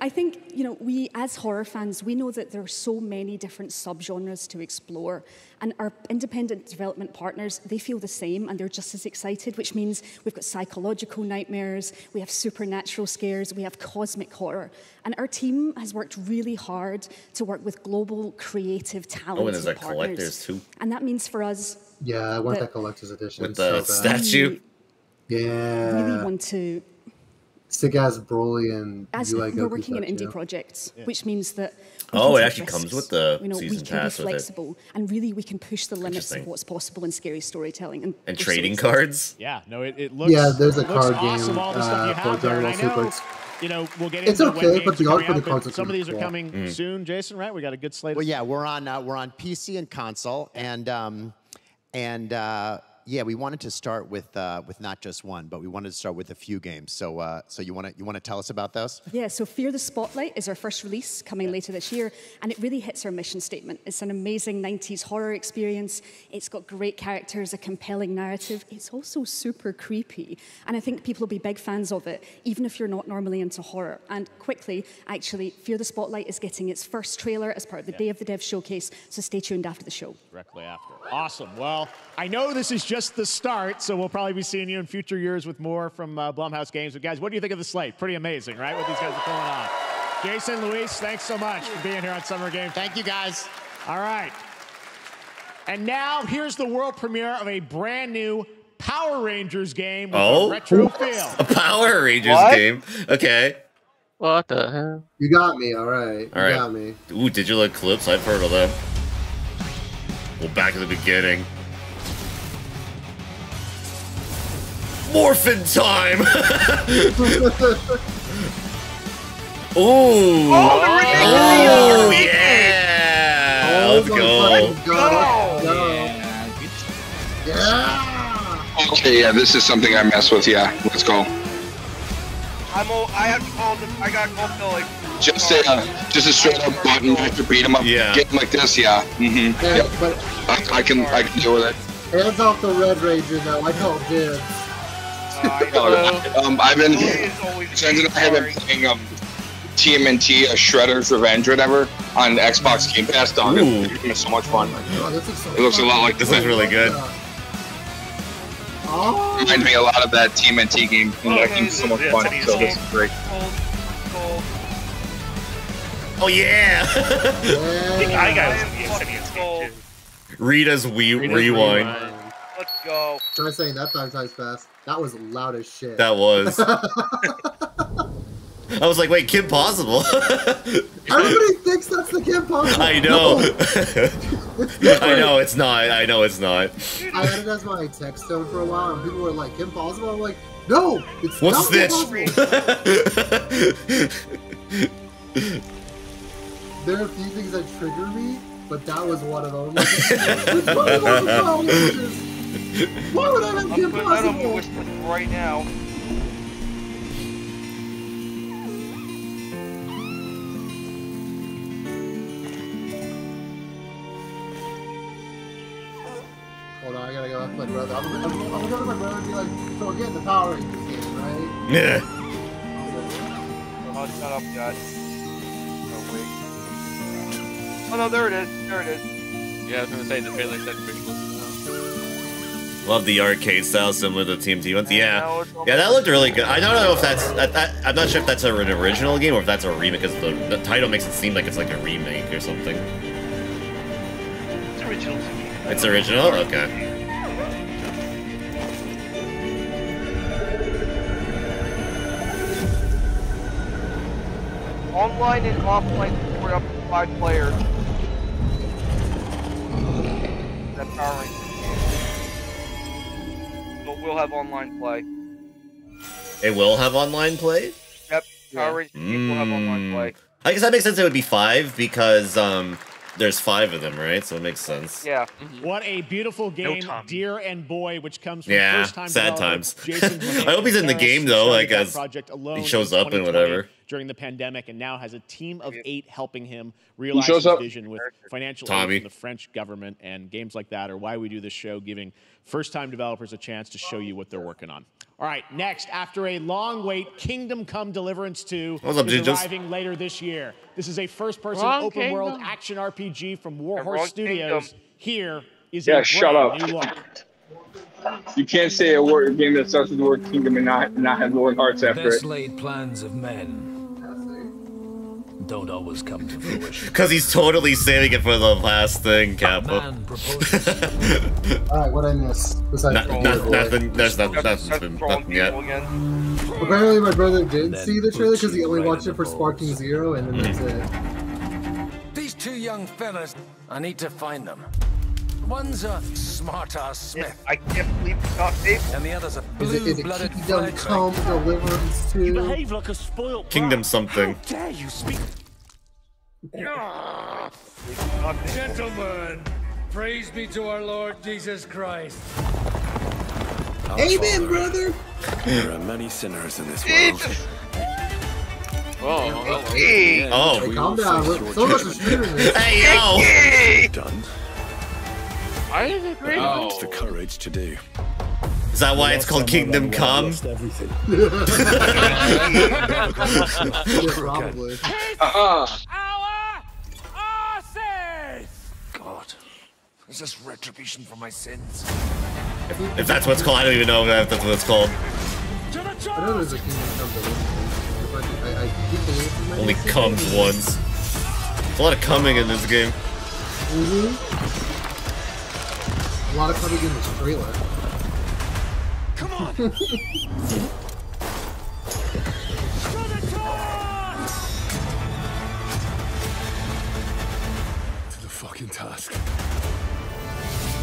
S3: I think, you know, we as horror fans, we know that there are so many different subgenres to explore, and our independent development partners, they feel the same, and they're just as excited, which means we've got psychological nightmares, we have supernatural scares, we have cosmic horror, and our team has worked really hard to work with global, creative, talented
S1: and there's like
S3: partners.
S1: collectors too.
S3: And that means for us,
S4: yeah, I want that collector's edition
S1: with the statue.
S4: Yeah,
S3: really want to.
S4: Sick as Broly and
S3: as we're working in indie projects, which means that
S1: it actually comes with the
S3: you know,
S1: season
S3: we can
S1: pass
S3: be flexible, and really we can push the limits of what's possible in scary storytelling.
S1: And trading cards.
S5: Yeah, no, it looks.
S4: Yeah, there's a card
S5: awesome,
S4: game
S5: all the stuff you
S4: for
S5: have there,
S4: Dragon Ball Super.
S5: You know, we'll get
S4: it's
S5: into
S4: okay, but the art for the
S5: out,
S4: cards
S5: some of these are
S4: cool.
S5: coming soon, Jason. Right? We got a good slate.
S23: Well, yeah, we're on PC and console, and yeah, we wanted to start with not just one, but we wanted to start with a few games. So, so you want to tell us about those?
S3: Yeah. So, Fear the Spotlight is our first release coming later this year, and it really hits our mission statement. It's an amazing 90s horror experience. It's got great characters, a compelling narrative. It's also super creepy, and I think people will be big fans of it, even if you're not normally into horror. And quickly, actually, Fear the Spotlight is getting its first trailer as part of the Day of the Dev showcase. So, stay tuned after the show.
S5: Directly after. Awesome. Well, I know this is just the start, so we'll probably be seeing you in future years with more from Blumhouse Games. But guys, what do you think of the slate? Pretty amazing, right? What these guys are pulling on. Jason, Luis, thanks so much for being here on Summer Game.
S23: Thank you, guys.
S5: All right. And now here's the world premiere of a brand new Power Rangers game with a retro feel.
S1: A Power Rangers game? Okay.
S14: What the hell?
S4: You got me, all right.
S1: All right.
S4: You got me.
S1: Ooh, digital Eclipse. I've heard of them. Well, back to the beginning. Morphin time! Ooh! Oh, yeah! Let's go!
S4: Yeah!
S12: Okay, yeah, this is something I mess with. Yeah, let's go.
S2: I have to call them. I got called to like.
S12: Just a straight up button to beat him up.
S1: Yeah.
S12: Get him like this. Yeah.
S4: Yeah,
S12: Yep.
S4: but
S12: I can deal with it.
S4: hands off the Red Ranger now. I call dibs.
S12: I've been Sens and I have been playing TMNT, Shredder's Revenge, or whatever, on Xbox Game Pass. It's so much fun. It looks a lot like
S1: this. Looks really good.
S12: Reminds me a lot of that TMNT game. That game's so much fun. So this is great.
S1: Oh yeah!
S2: I got
S1: Rita's Rewind.
S2: Let's go.
S4: Try saying that 5 times fast. That was loud as shit.
S1: That was. I was like, wait, Kim Possible?
S4: Everybody thinks that's the Kim Possible.
S1: I know. I know it's not. I know it's not.
S4: I had it as my text tone for a while, and people were like, Kim Possible? I'm like, no, it's
S1: What's
S4: not
S1: this?
S4: Kim Possible. There are a few things that trigger me, but that was one of them. Like, it's one of those why would I have Kim Possible?
S2: Right now.
S4: Hold on, I gotta go with my brother. I'm gonna go to my brother and be like, so we're getting the Power Rangers game, right?
S1: Yeah.
S2: Oh, shut up, guys. Oh, wait. Oh, no, there it is. There it is.
S14: Yeah, I was gonna say the trailer said visual.
S1: Love the arcade style, similar to the TMT ones. Yeah, yeah, that looked really good. I don't know if that's. I'm not sure if that's an original game or if that's a remake, because the title makes it seem like it's like a remake or something.
S2: It's original to me.
S1: It's original? Okay.
S2: Online and offline support up to 5 players. That Power Rangers game. So we'll have online play.
S1: It will have online play?
S2: Yep, Power Rangers game will have online play.
S1: I guess that makes sense. It would be 5 because there's 5 of them, right? So it makes sense.
S2: Yeah.
S5: What a beautiful game, Dear and Boy, which comes from
S1: Yeah,
S5: first-time
S1: sad
S5: developer
S1: times.
S5: Jason
S1: I hope he's in the game though, like
S5: started that
S1: as
S5: project alone
S1: he shows
S5: in
S1: up and
S5: 2020
S1: whatever.
S5: during the pandemic, and now has a team of 8 helping him realize
S12: shows
S5: his
S12: up?
S5: vision with financial
S1: Tommy.
S5: aid from the French government, and games like that are why we do this show, giving first-time developers a chance to show you what they're working on. All right, next, after a long wait, Kingdom Come Deliverance 2
S1: What's up,
S5: is
S1: Ginger?
S5: arriving later this year. This is a first-person
S2: Wrong
S5: open-world
S2: Kingdom.
S5: action RPG from Warhorse
S2: wrong
S5: Studios.
S2: Kingdom.
S5: Here is
S12: Yeah,
S5: a
S12: shut
S5: brand
S12: up.
S5: new look.
S12: You can't say a word game that starts with the word kingdom and not have the word hearts after
S15: Best
S12: it.
S15: laid plans of men don't always come to fruition.
S1: Because he's totally saving it for the last thing, Kappa.
S4: Alright, what I missed? Besides
S1: Nothing. There's nothing yet.
S4: Apparently, my brother didn't see the trailer because he only watched it for Sparking Zero, and then that's it.
S15: These 2 young fellas, I need to find them. One's a smart-ass smith.
S2: I can't believe it's not safe.
S15: And the other's a
S4: Is it
S15: blue-blooded
S4: Kingdom Come Deliverance 2?
S9: You behave like a spoiled
S1: Kingdom something.
S9: How dare you speak? Gentlemen, praise be to our Lord Jesus Christ.
S4: Amen, brother!
S22: There are many sinners in this world.
S2: Hey.
S1: Oh.
S4: Hey, calm down. So much is true in this.
S1: Hey, yo!
S22: Done.
S14: I agree.
S22: It's the courage to do.
S1: Is that why it's called Kingdom Come?
S22: Everything.
S4: Probably.
S15: God, is this retribution for my sins?
S1: If that's what it's called, I don't even know if that's what it's called.
S4: I know there's a Kingdom Come Deliverance. I keep thinking
S1: Only comes once. There's a lot of coming in this game.
S4: A lot of coming in this trailer.
S9: Come on.
S22: To the fucking task.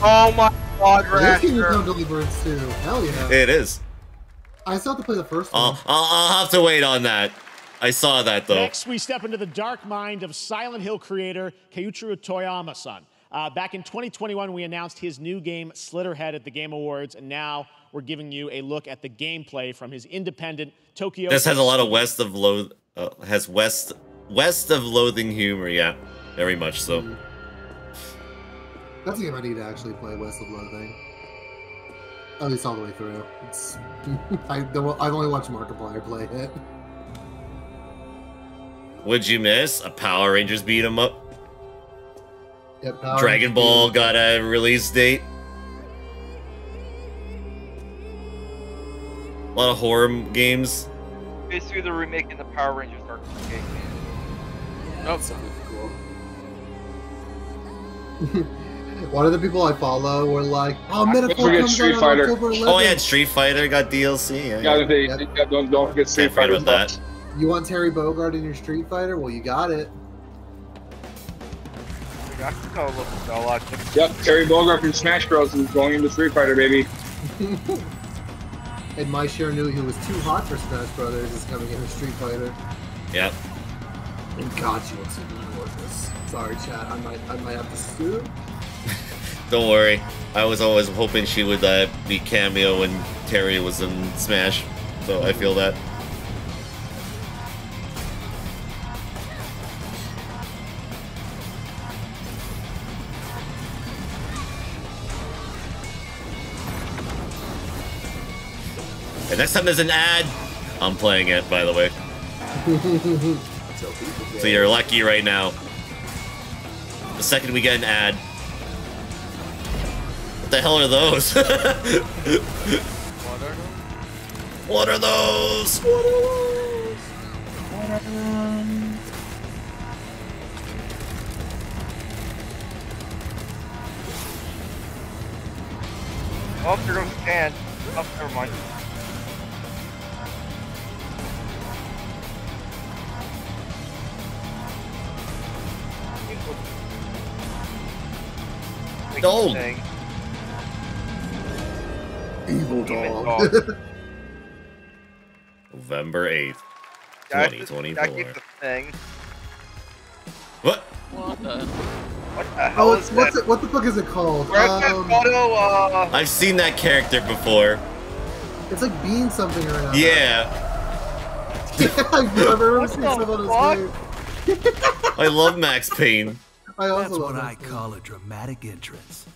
S2: Oh my God,
S4: There's Kingdom
S2: Raptor.
S4: Come Deliverance 2. Hell yeah.
S1: It is.
S4: I still have to play the first one.
S1: I'll have to wait on that. I saw that though.
S5: Next, we step into the dark mind of Silent Hill creator Keiichiro Toyama-san. Back in 2021, we announced his new game, Slitterhead, at the Game Awards, and now we're giving you a look at the gameplay from his independent Tokyo.
S1: This has a lot of West of Loathing humor, yeah, very much so.
S4: That's a game I need to actually play, West of Loathing. At least all the way through. It's I've only watched Markiplier play it.
S1: What'd you miss? A Power Rangers beat 'em up.
S4: Yep, Power
S1: Dragon
S4: Rangers
S1: Ball
S4: beat 'em
S1: got a release date. A lot of horror games.
S2: Basically, they're remaking the Power Rangers arcade game.
S4: Oh, sounded cool. One of the people I follow were like, "Oh, Metaphor comes
S12: Street
S4: out
S12: Fighter.
S4: on October 11th."
S1: Oh yeah, Street Fighter got DLC. Yeah.
S12: Don't forget Street
S1: Can't forget
S12: Fighter.
S1: about that.
S4: You want Terry Bogard in your Street Fighter? Well, you got it.
S12: Yep, Terry Bogard from Smash Bros. Is going into Street Fighter, baby.
S4: And my share knew he was too hot for Smash Brothers is coming into Street Fighter.
S1: Yep.
S4: And God, she looks super gorgeous. Sorry, chat. I might have to sue.
S1: Don't worry. I was always hoping she would be cameo when Terry was in Smash, so I feel that. And next time there's an ad, I'm playing it, by the way. So you're lucky right now. The second we get an ad. What the hell are those? What are those? What are those? What are those?
S2: Oh, there goes Can. Oh, never mind.
S1: Dog.
S4: Evil dog.
S1: November 8th,
S2: That
S1: 2024.
S2: keeps the thing.
S1: What?
S14: What the?
S2: What the hell is that?
S4: What the fuck is it called?
S1: I've seen that character before.
S4: It's like Bean something or another.
S1: Yeah.
S4: I've never seen someone else.
S1: I love Max Payne.
S16: That's what I call a dramatic entrance.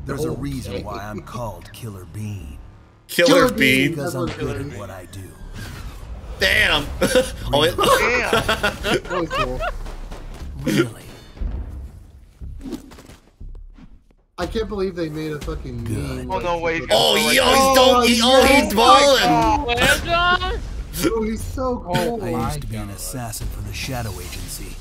S16: There's a reason why I'm called Killer Bean.
S1: Killer Bean?
S16: Because I'm good at what I do.
S1: Damn! Oh, it...
S4: That was cool.
S16: Really?
S4: I can't believe they made a fucking meme.
S2: Oh, no, wait.
S1: Oh, he's balling!
S4: Oh, he's so cool.
S16: I used to be an assassin for the Shadow Agency.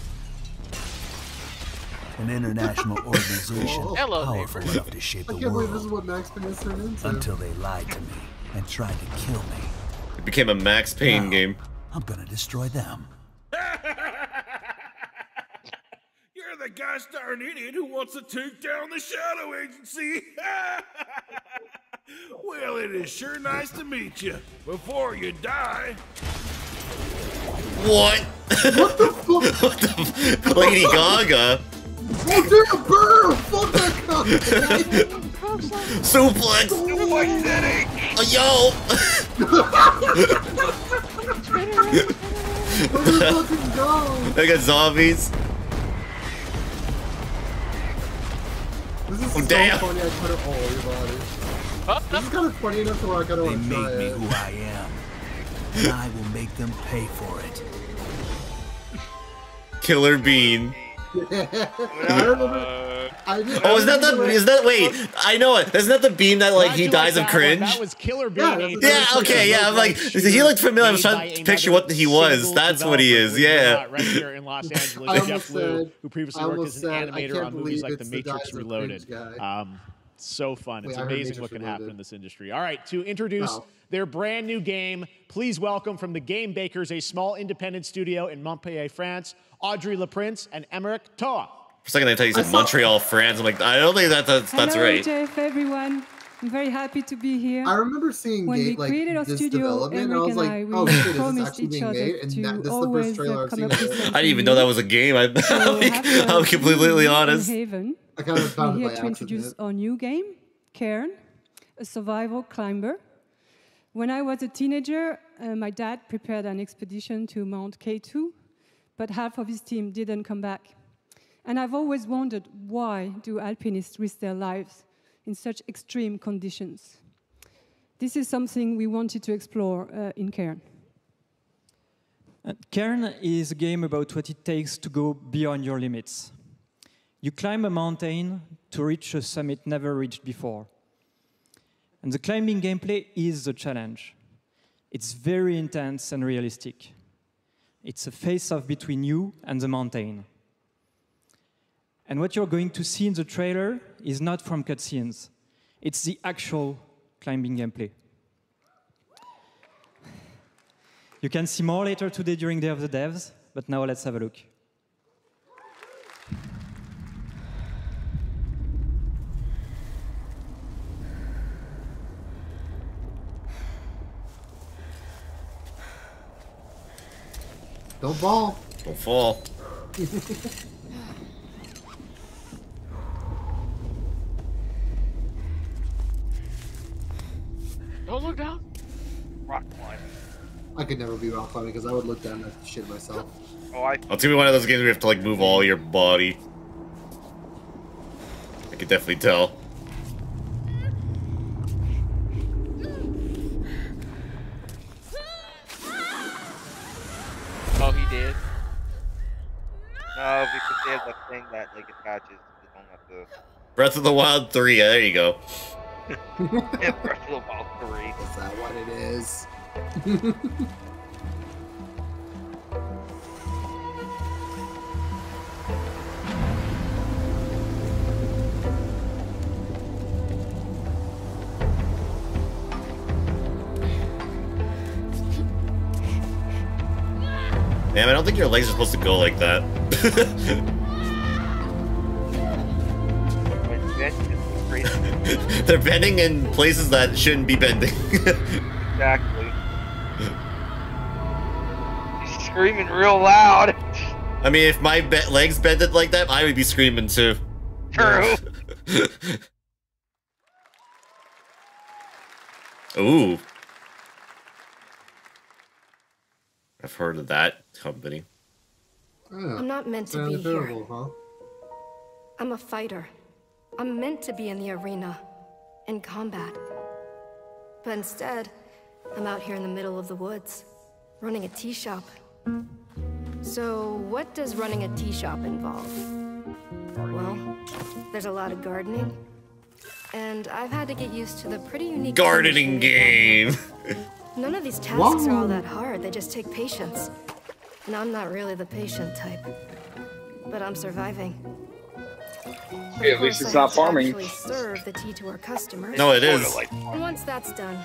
S16: An international organization powerful enough to shape the
S4: I can't believe this
S16: world
S4: is what Max Payne has turned into.
S16: until they lied to me and tried to kill me.
S1: It became a Max Payne
S16: Now,
S1: game.
S16: I'm gonna destroy them.
S17: You're the gosh darn idiot who wants to take down the Shadow Agency. Well, it is sure nice to meet you. Before you die.
S1: What?
S4: What the fuck?
S1: What the Lady Gaga.
S4: Oh, damn, burn! Fuck that guy!
S1: Suplex!
S2: Suplex City!
S1: Oh, yo!
S4: Where did it fucking go?
S1: I got zombies.
S4: This is so
S1: damn.
S4: funny, I cut it all your body. This is kind of funny enough to where I kind of
S16: They
S4: want to try
S16: made me
S4: it.
S16: who I am, and I will make them pay for it.
S1: Killer Bean.
S4: I remember.
S1: Oh, is that wait, I know it. Isn't that the beam that like he dies of cringe?
S5: That was Killer Bean.
S1: Yeah, okay, yeah. I'm like, he looked familiar. I was trying to picture what he was. That's what he is, yeah.
S5: Right here in Los Angeles, Jeff Liu, who previously worked as an animator on movies like The Matrix Reloaded. So fun. It's amazing what can happen in this industry. All right, to introduce their brand new game, please welcome from the Game Bakers, a small independent studio in Montpellier, France, Audrey Laprince and Emmerich Toa.
S1: For a second, I thought you said Montreal, France. I'm like, I don't think that's
S19: Hello,
S1: right.
S19: Jeff, everyone. I'm very happy to be here.
S4: I remember seeing
S19: when we
S4: like
S19: created our
S4: this
S19: studio,
S4: development, and I
S19: Eric
S4: was
S19: and
S4: like,
S19: I,
S4: oh
S19: we
S4: shit, is this
S19: promised
S4: actually
S19: each
S4: being
S19: other
S4: made? And
S19: to
S4: this is the
S19: always
S4: first trailer I've
S19: come
S4: seen
S19: up
S4: of
S19: with
S4: it.
S19: something
S1: I didn't even know that was a game. I'm completely honest.
S19: Haven,
S4: I kind of found it
S19: we're
S4: by
S19: here to introduce
S4: accident.
S19: our new game, Cairn, a survival climber. When I was a teenager, my dad prepared an expedition to Mount K2, but half of his team didn't come back. And I've always wondered, why do alpinists risk their lives in such extreme conditions? This is something we wanted to explore in Cairn.
S24: Cairn is a game about what it takes to go beyond your limits. You climb a mountain to reach a summit never reached before. And the climbing gameplay is the challenge. It's very intense and realistic. It's a face-off between you and the mountain. And what you're going to see in the trailer is not from cutscenes. It's the actual climbing gameplay. You can see more later today during Day of the Devs, but now let's have a look.
S4: Don't fall.
S1: Don't fall.
S14: Don't look down.
S2: Rock climbing.
S4: I could never be rock climbing because I would look down at shit myself.
S2: Oh,
S1: It's gonna be one of those games where you have to like move all your body. I could definitely tell.
S14: Oh, he did.
S2: No, because there's a thing that like attaches. You don't have to.
S1: Breath of the Wild 3, yeah, there you go.
S2: Yeah, Breath of the Wild 3.
S4: Is that what it is?
S1: Man, I don't think your legs are supposed to go like that. They're bending in places that shouldn't be bending.
S2: Exactly. He's screaming real loud.
S1: I mean, if my legs bended like that, I would be screaming too.
S2: True.
S1: Ooh. I've heard of that company.
S4: Yeah.
S7: I'm not meant to be here. I'm a fighter. I'm meant to be in the arena, in combat. But instead, I'm out here in the middle of the woods, running a tea shop. So, what does running a tea shop involve? Well, there's a lot of gardening, and I've had to get used to the pretty unique
S1: gardening game.
S7: None of these tasks are all that hard, they just take patience. And I'm not really the patient type, but I'm surviving.
S12: Yeah, at least it's not farming.
S7: Actually serve the tea to our customers.
S1: No, it is.
S7: And once that's done,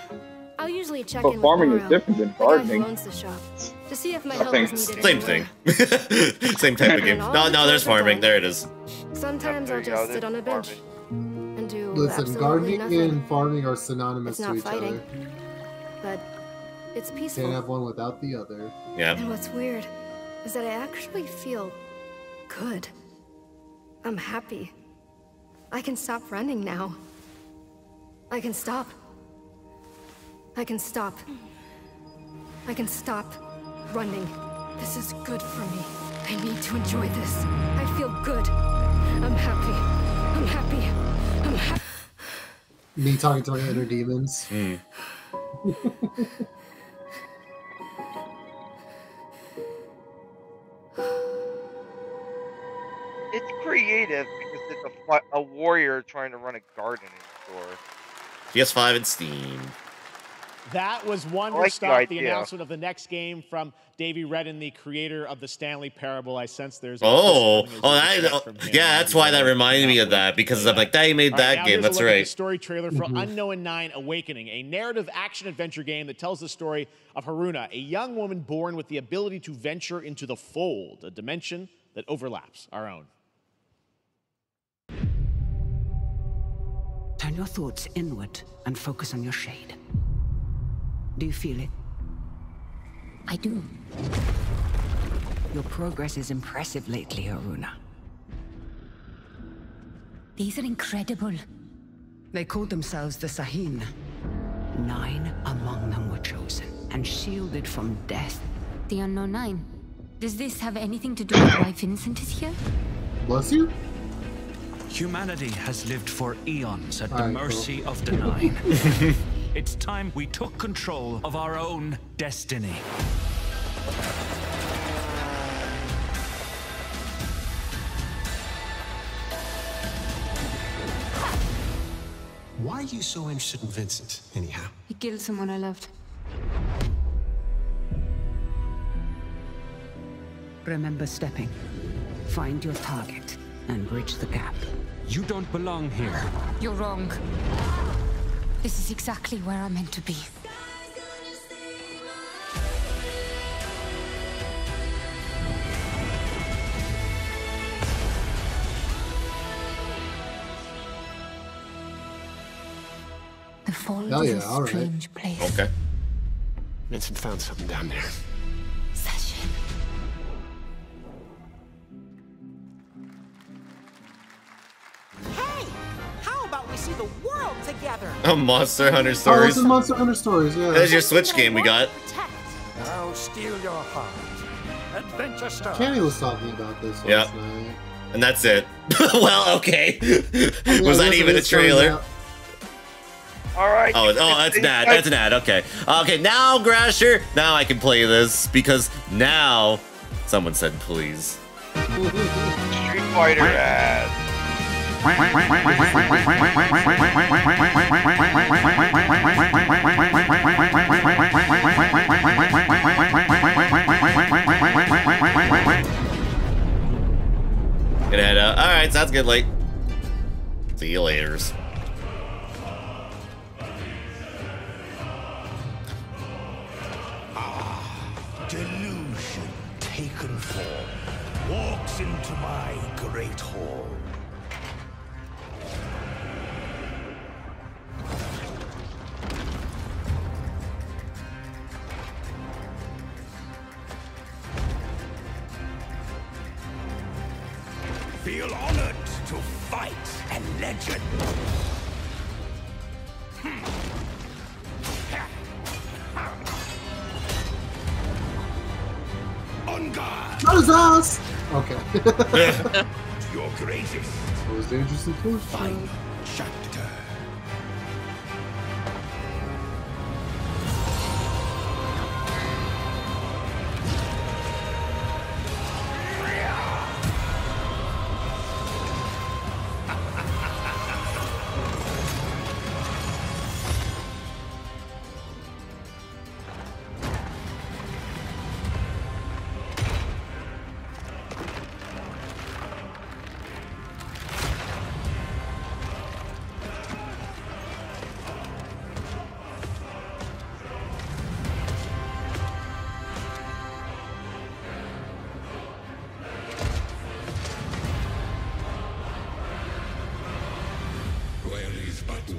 S7: I'll usually check
S12: But
S7: in
S12: farming
S7: with
S12: is
S7: Morrow,
S12: different than
S7: the guy
S12: gardening.
S7: who owns the shop, to see if my help is needed
S1: Same
S7: anywhere.
S1: thing. Same type of game. No, there's farming. There it is.
S7: Sometimes I'll just sit on a bench and do
S4: Listen,
S7: absolutely
S4: gardening
S7: nothing.
S4: and farming are synonymous
S7: It's
S4: to
S7: not
S4: each
S7: fighting,
S4: other.
S7: but it's peaceful.
S4: Can't have one without the other.
S1: Yeah.
S7: And what's weird is that I actually feel good. I'm happy. I can stop running now. I can stop. I can stop. I can stop running. This is good for me. I need to enjoy this. I feel good. I'm happy. I'm happy. I'm happy.
S4: Me talking to my inner demons.
S2: It's creative because it's a warrior trying to run a gardening store.
S1: PS5 and Steam.
S5: That was one to
S2: like the
S5: stop the
S2: idea.
S5: announcement of the next game from Davey Redden, the creator of the Stanley Parable. I sense there's a
S1: Yeah, that's why that reminded me of that, because I'm like, that he made
S5: All right,
S1: that
S5: now
S1: game.
S5: here's a
S1: That's
S5: look at the
S1: right.
S5: story trailer for Unknown 9 Awakening, a narrative action-adventure game that tells the story of Haruna, a young woman born with the ability to venture into the fold, a dimension that overlaps our own.
S11: Turn your thoughts inward and focus on your shade. Do you feel it?
S21: I do.
S11: Your progress is impressive lately, Haruna.
S21: These are incredible.
S11: They called themselves the Sahin. 9 among them were chosen and shielded from death.
S21: The Unknown 9. Does this have anything to do with why Vincent is here?
S4: Bless you?
S18: Humanity has lived for eons at the
S4: Alright,
S18: mercy
S4: cool.
S18: of the 9. It's time we took control of our own destiny.
S20: Why are you so interested in Vincent, anyhow?
S21: He killed someone I loved.
S11: Remember stepping. Find your target and bridge the gap.
S18: You don't belong here.
S21: You're wrong. This is exactly where I'm meant to be. The fold
S4: Hell
S21: is
S4: yeah,
S21: a
S4: all right.
S21: strange place.
S1: Okay.
S20: Vincent found something down there.
S21: Session.
S25: Hey! How about we see the world together?
S1: Oh, Monster Hunter
S4: Oh,
S1: Stories.
S4: this is Monster Hunter Stories, yeah.
S1: That's your Switch game we got.
S15: Now steal your heart. Adventure Star.
S4: Kenny was talking about this
S1: Yeah.
S4: last night.
S1: And that's it. Well, okay. Was that
S4: listen,
S1: even a
S4: it's coming
S1: trailer?
S4: out.
S2: All right.
S1: Oh, that's an ad. That's an ad. Okay. Okay, now, Grasher, now I can play this because now someone said please.
S2: Street Fighter ad.
S1: Gonna head out. Alright, sounds good, late. See you laters.
S6: Delusion taken form walks into my great hall.
S3: feel honored to fight a legend. On guard.
S4: Not his ass! Okay.
S3: Your greatest.
S4: It was dangerous and close.
S3: Final chapter.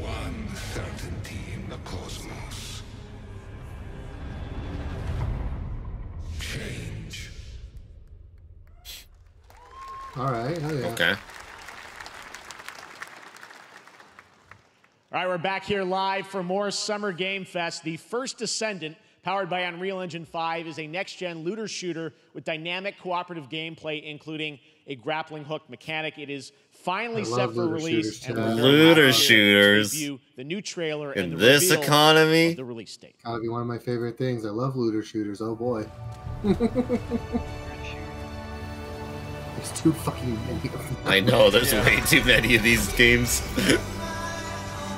S3: One certainty in the cosmos. Change.
S4: Alright, hell yeah.
S1: Okay.
S5: All right, we're back here live for more Summer Game Fest. The first Descendant, powered by Unreal Engine 5, is a next-gen looter shooter with dynamic cooperative gameplay, including a grappling hook mechanic. It is finally set for release.
S1: Looter shooters.
S5: The new trailer
S1: in
S5: and the
S1: this
S5: reveal
S1: economy.
S5: of the release date.
S4: Gotta be one of my favorite things. I love looter shooters. Oh boy. There's too fucking many of them.
S1: I know, there's way too many of these games.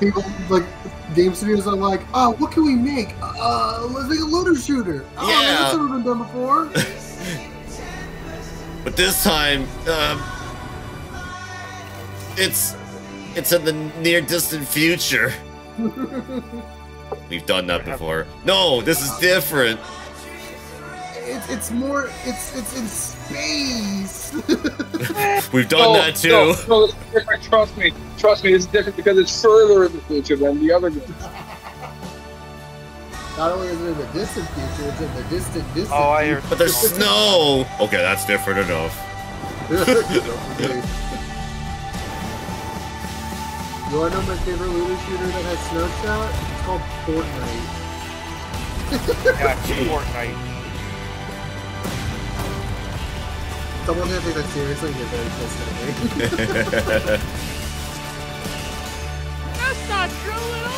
S4: People, like, game studios are like, oh, what can we make? Let's make a looter shooter. Oh,
S1: Yeah.
S4: that's never been done before.
S1: But this time, it's in the near distant future. We've done that before. No, this is different.
S4: It's more, it's in space.
S1: We've done that too.
S12: No, it's different. Trust me, it's different because it's further in the future than the other games.
S4: Not only is it in the distant future, it's in the distant future.
S2: Oh, I hear.
S1: But there's snow. Okay, that's different enough.
S4: You wanna know my favorite looter shooter that has snow shot? It's called Fortnite.
S2: Yeah, Fortnite.
S4: Someone didn't take that seriously and get very pissed at me.
S14: That's not true at all.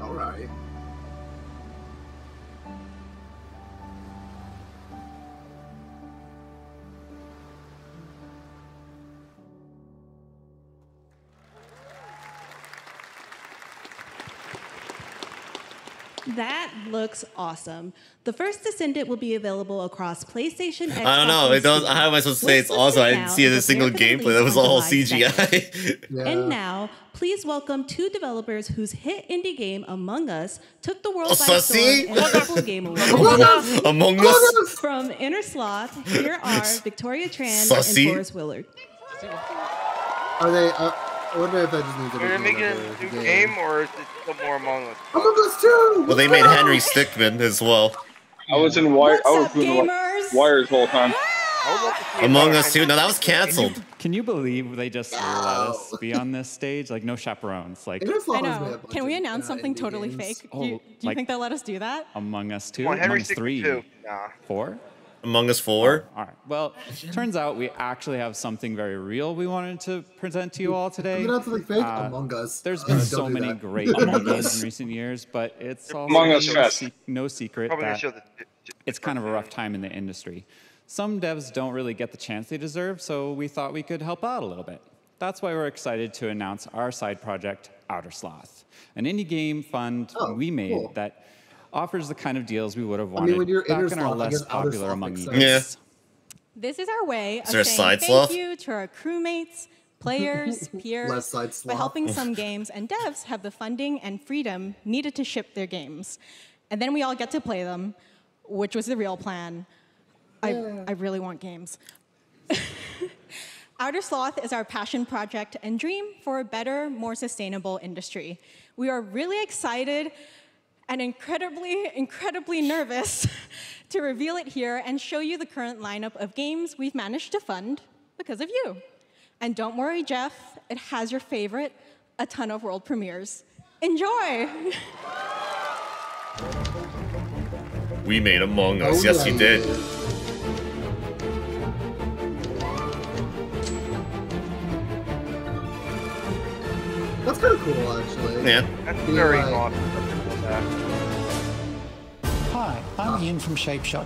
S4: Alright.
S8: That looks awesome. The first Descendant will be available across PlayStation, Xbox,
S1: I don't know. It does. How am I supposed to say it's awesome? I didn't see a single gameplay. That was all CGI.
S8: And now, please welcome two developers whose hit indie game, Among Us, took the world by storm
S1: Sussy?
S8: and Purple Game Awards.
S1: Among Us?
S8: From Inner Sloth, here are Victoria Tran
S1: Sussy?
S8: and Forrest Willard.
S4: Are they, I wonder if that just means
S2: Are they making a new game or is it still more Among Us?
S4: Among Us 2!
S1: Well, they made Henry Stickmin as well.
S12: I was in wire. I was doing wires the whole time.
S1: Among Us 2. No, that was canceled.
S10: Can you believe they just let us be on this stage? Like, no chaperones. Like,
S13: I know. Can we announce something totally fake? Do you
S10: like-
S13: think they'll let us do that?
S10: Among Us 2?
S2: Well, Henry
S10: Among Us 3?
S2: 62. Nah.
S10: 4?
S1: Among Us 4?
S10: All right. Well, turns out we actually have something very real we wanted to present to you all today.
S4: Is it not something fake? Among Us.
S10: There's been
S4: Don't
S10: so
S4: do
S10: many
S4: that.
S10: great indie games in recent years, but it's also
S12: Among Us Fest.
S10: no secret
S2: Probably gonna
S10: that
S2: show the
S10: it's kind of a rough time in the industry. Some devs don't really get the chance they deserve, so we thought we could help out a little bit. That's why we're excited to announce our side project, Outer Sloth, an indie game fund we made that offers the kind of deals we would have wanted back in our less popular Among Us days.
S13: This is our way of
S1: there
S13: saying
S1: side sloth?
S13: thank you to our crewmates, players, peers, by helping some games and devs have the funding and freedom needed to ship their games. And then we all get to play them, which was the real plan. I really want games. Outer Sloth is our passion project and dream for a better, more sustainable industry. We are really excited and incredibly nervous to reveal it here and show you the current lineup of games we've managed to fund because of you. And don't worry, Jeff, it has your favorite, a ton of world premieres. Enjoy!
S1: We made Among Us. Yes, you did.
S4: That's kind of cool, actually.
S1: Yeah.
S2: That's very awesome.
S9: Hi, I'm Ian from Shapeshot,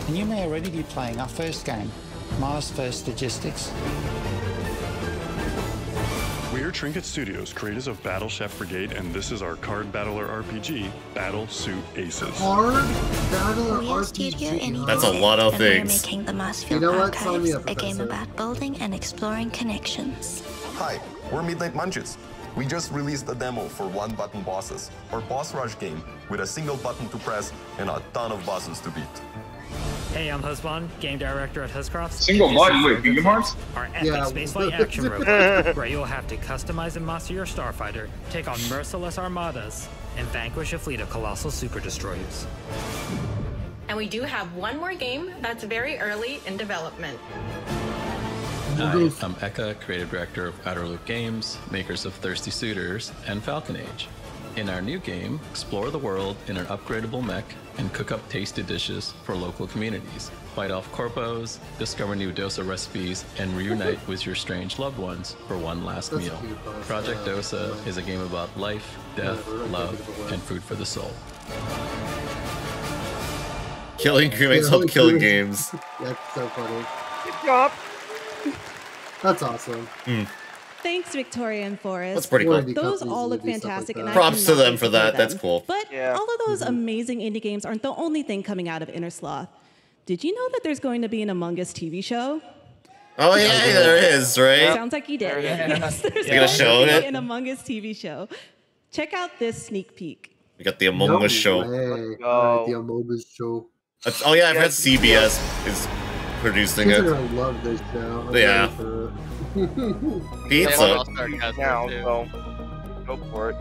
S9: and you may already be playing our first game, Mars First Logistics.
S16: We're Trinket Studios, creators of Battle Chef Brigade, and this is our card battler RPG, Battle Suit Aces.
S4: Card battler RPG?
S1: That's a lot of things.
S17: We're making the Marsfield Archives, a game about building and exploring connections.
S22: Hi, we're Midnight Munches. We just released a demo for one-button bosses, or boss rush game, with a single button to press and a ton of bosses to beat.
S23: Hey, I'm Husband, game director at Huscroft.
S12: Single button with Gigamarts?
S23: Our epic spaceflight action robot, where you'll have to customize and master your starfighter, take on merciless armadas, and vanquish a fleet of colossal super destroyers.
S26: And we do have one more game that's very early in development.
S27: Hi, I'm Eka, creative director of Outer Loop Games, makers of Thirsty Suitors and Falcon Age. In our new game, explore the world in an upgradable mech and cook up tasty dishes for local communities. Fight off corpos, discover new dosa recipes, and reunite with your strange loved ones for one last meal. Project Dosa is a game about life, death, love, and food for the soul.
S1: Killing crewmates help kill games.
S4: That's so funny.
S2: Good job.
S4: That's awesome.
S8: Thanks, Victoria and Forrest.
S1: That's pretty cool.
S8: Those all look fantastic. And
S1: props to them for that. That's cool.
S8: But all of those amazing indie games aren't the only thing coming out of Inner Sloth. Did you know that there's going to be an Among Us TV show?
S1: Oh yeah, there is, right?
S8: Sounds like you did. Yes, there's
S1: going to be
S8: an Among Us TV show. Check out this sneak peek.
S1: We got the Among Us show.
S4: The Among Us show.
S1: Oh yeah, I've heard CBS is producing it.
S4: I love this show.
S1: Yeah. Pizza.
S2: Now, so go for it.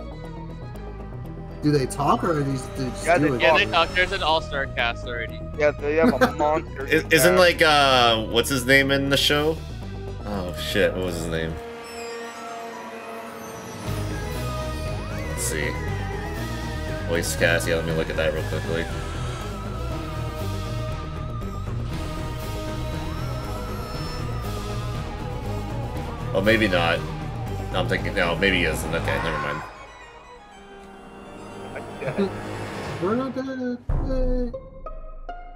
S4: Do they talk or are these dudes?
S2: Yeah,
S28: they talk. There's an all-star cast already.
S2: Yeah, they have a monster.
S1: Isn't like what's his name in the show? Oh shit, what was his name? Let's see. Voice cast. Yeah, let me look at that real quickly. Oh, maybe not. No, I'm thinking, no, maybe he isn't. Okay, never mind.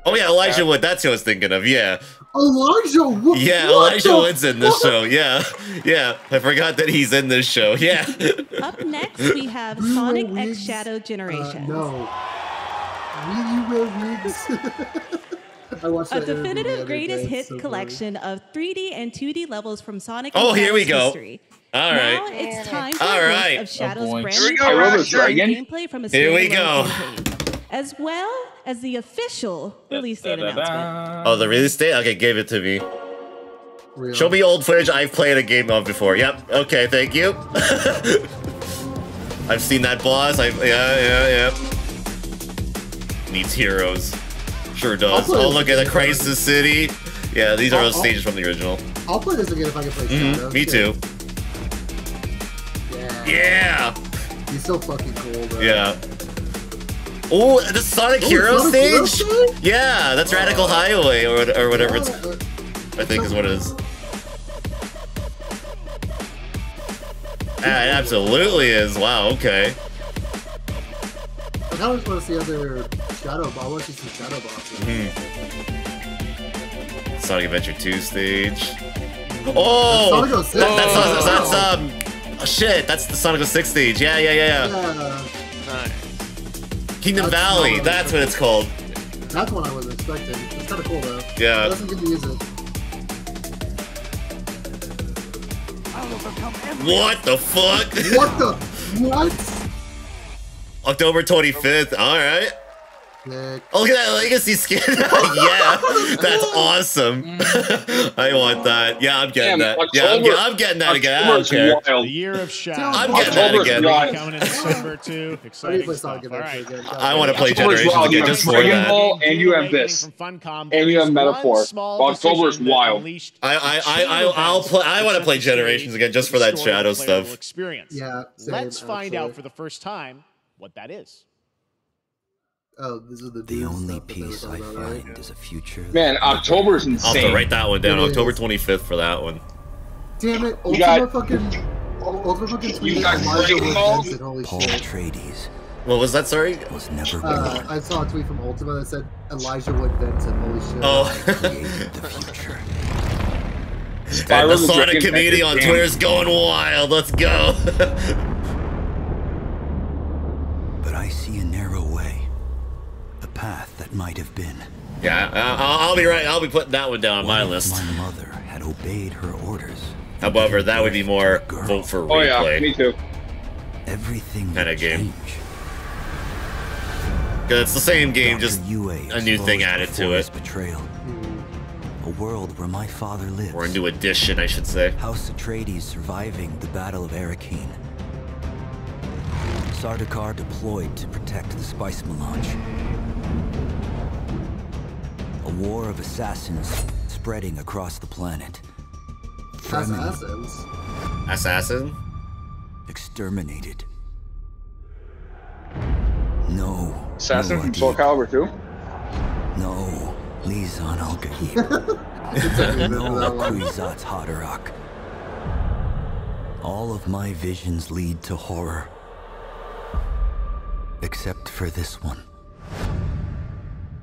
S1: Oh yeah, Elijah Wood, that's who I was thinking of, yeah.
S4: Elijah Wood?
S1: Yeah, Elijah Wood's in this show, yeah. Yeah, I forgot that he's in this show, yeah.
S8: Up next, we have Sonic X Shadow Generations.
S4: No. Really well wigs.
S8: A definitive greatest hit collection of 3D and 2D levels from Sonic
S1: and here we go.
S8: history.
S1: All right.
S8: Now it's time for a list of Shadow's brand new gameplay from a
S1: Here we go.
S8: campaign, as well as the official release date announcement.
S1: Oh, the release date? Okay, give it to me. Show me old footage I've played a game of before. Yep. Okay, thank you. I've seen that boss. Yeah. Needs heroes. Sure does. Oh, look at the Crisis City. Yeah, these are those stages from the original.
S4: I'll play this again if I can play Shadow.
S1: Me too. Yeah.
S4: He's so fucking cool, bro.
S1: Yeah. Oh, the Sonic Hero stage? Yeah, that's Radical Highway or whatever it's. I think is what it is. It absolutely is. Wow. Okay.
S4: I kind of want to see other Shadow Ball. I want to see some Shadow Bosses.
S1: Sonic Adventure 2 stage. Oh,
S4: Sonic 06.
S1: that's shit. That's the Sonic 06 stage. Yeah.
S28: Nice.
S1: Kingdom Valley. That's what it's called.
S4: That's what I was expecting. It's kind of cool though.
S1: Yeah.
S4: It doesn't get to use it.
S1: What the fuck?
S4: What?
S1: October 25th. All right. Oh, look at that Legacy skin. Yeah, that's awesome. I want that. Yeah, I'm getting that. Yeah, I'm getting that again. I don't care.
S5: The year of Shadow.
S1: I'm getting that again.
S5: Coming in December too. Exciting stuff. All right.
S1: I want to play Generations again just for that.
S12: And you have this. And you have Metaphor. October is wild.
S1: I want to play Generations again just for that Shadow stuff.
S4: Yeah.
S5: Let's find out for the first time what that is.
S4: Oh, this is
S7: the only peace I find is a future.
S12: Man, October is insane.
S1: I'll have to write that one down. October 25th for that one.
S4: Damn it! Ultima fucking tweeted Elijah Wood Benson. Holy
S7: Paul
S4: shit!
S7: Atreides.
S1: What was that? Sorry.
S7: Was never born.
S4: I saw a tweet from Ultima that said Elijah Wood Benson. Holy shit!
S1: Oh.
S7: The future.
S1: And the Sonic community on Twitter is going wild. Let's go.
S7: But I see a narrow way. A path that might have been.
S1: Yeah, I'll be right. I'll be putting that one down on my list.
S7: My mother had obeyed her orders.
S1: However, that would be more vote for replay.
S12: Oh yeah, me too.
S7: Everything
S1: kind of game. Cause it's the same game, just a new thing added to it.
S7: Betrayal. A world where my father lives.
S1: Or a new addition, I should say.
S7: House Atreides surviving the Battle of Arrakeen. Sardaukar deployed to protect the spice melange. A war of assassins spreading across the planet.
S4: Assassins?
S1: Assassin?
S7: Exterminated. No.
S12: Assassin from Soul Calibur 2?
S7: No. Lizan Al-Gaib. No Kwisatz Haderach. All of my visions lead to horror. Except for this one.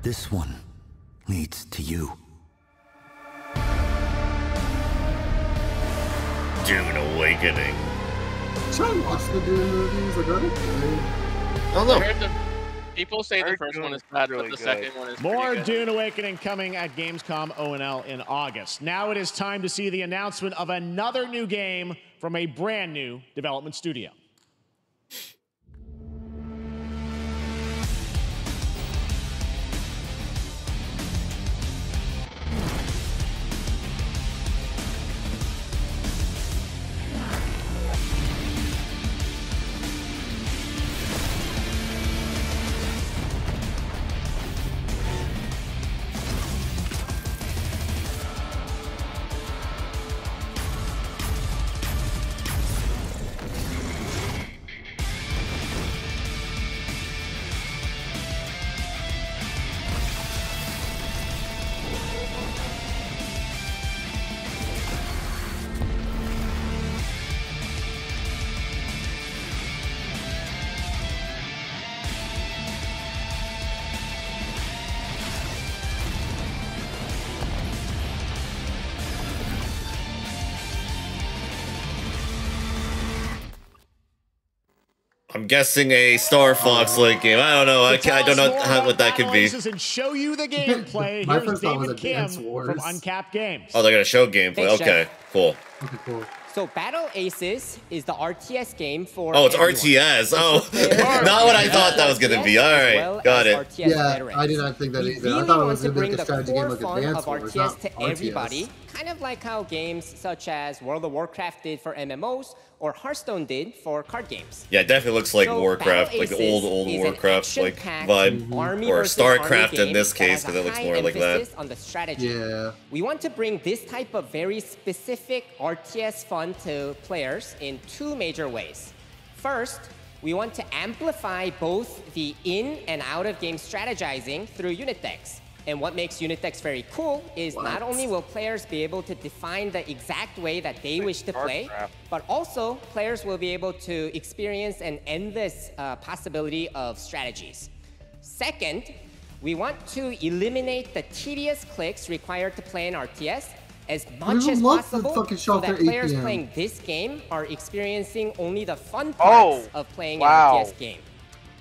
S7: This one leads to you.
S1: Dune Awakening.
S4: Should I watch the Dune movies? Like, are they good?
S1: I don't know.
S28: People say the first one is bad, but the second one is
S5: More
S28: pretty good.
S5: Dune Awakening coming at Gamescom ONL in August. Now it is time to see the announcement of another new game from a brand new development studio.
S1: I'm guessing a Star Fox like game. I don't know. I don't know what that could be.
S5: And show you the gameplay.
S4: My
S5: Here's
S4: first thought was
S5: David Kim
S4: Advance Wars.
S5: from Uncapped Games.
S1: Oh, they're gonna show gameplay.
S11: Thanks,
S1: Okay,
S11: Chef.
S1: cool.
S4: Okay, cool.
S11: So Battle Aces is the RTS game for
S1: Oh, it's
S11: everyone.
S1: RTS. Oh, not what I thought that was gonna be. All right, got it.
S4: Yeah, I did not think that either. I thought it was going to be like a strategy game like Advance Wars,
S11: RTS
S4: not
S11: to everybody, kind of like how games such as World of Warcraft did for MMOs or Hearthstone did for card games.
S1: Yeah, it definitely looks like
S11: So
S1: Warcraft,
S11: Battle
S1: like the
S11: Aces
S1: old
S11: is an
S1: Warcraft like
S11: action-packed
S1: vibe, or
S11: versus army
S1: StarCraft in
S11: game
S1: this
S11: that
S1: case
S11: has
S1: because
S11: a
S1: it looks
S11: high
S1: more like that.
S11: emphasis on the strategy.
S4: Yeah.
S11: We want to bring this type of very specific RTS fun to players in two major ways. First, we want to amplify both the in and out of game strategizing through unit decks. And what makes unit decks very cool is not only will players be able to define the exact way that they wish to play, but also players will be able to experience an endless possibility of strategies. Second, we want to eliminate the tedious clicks required to play an RTS as much as possible so that players playing this game are experiencing only the fun parts of playing an RTS game.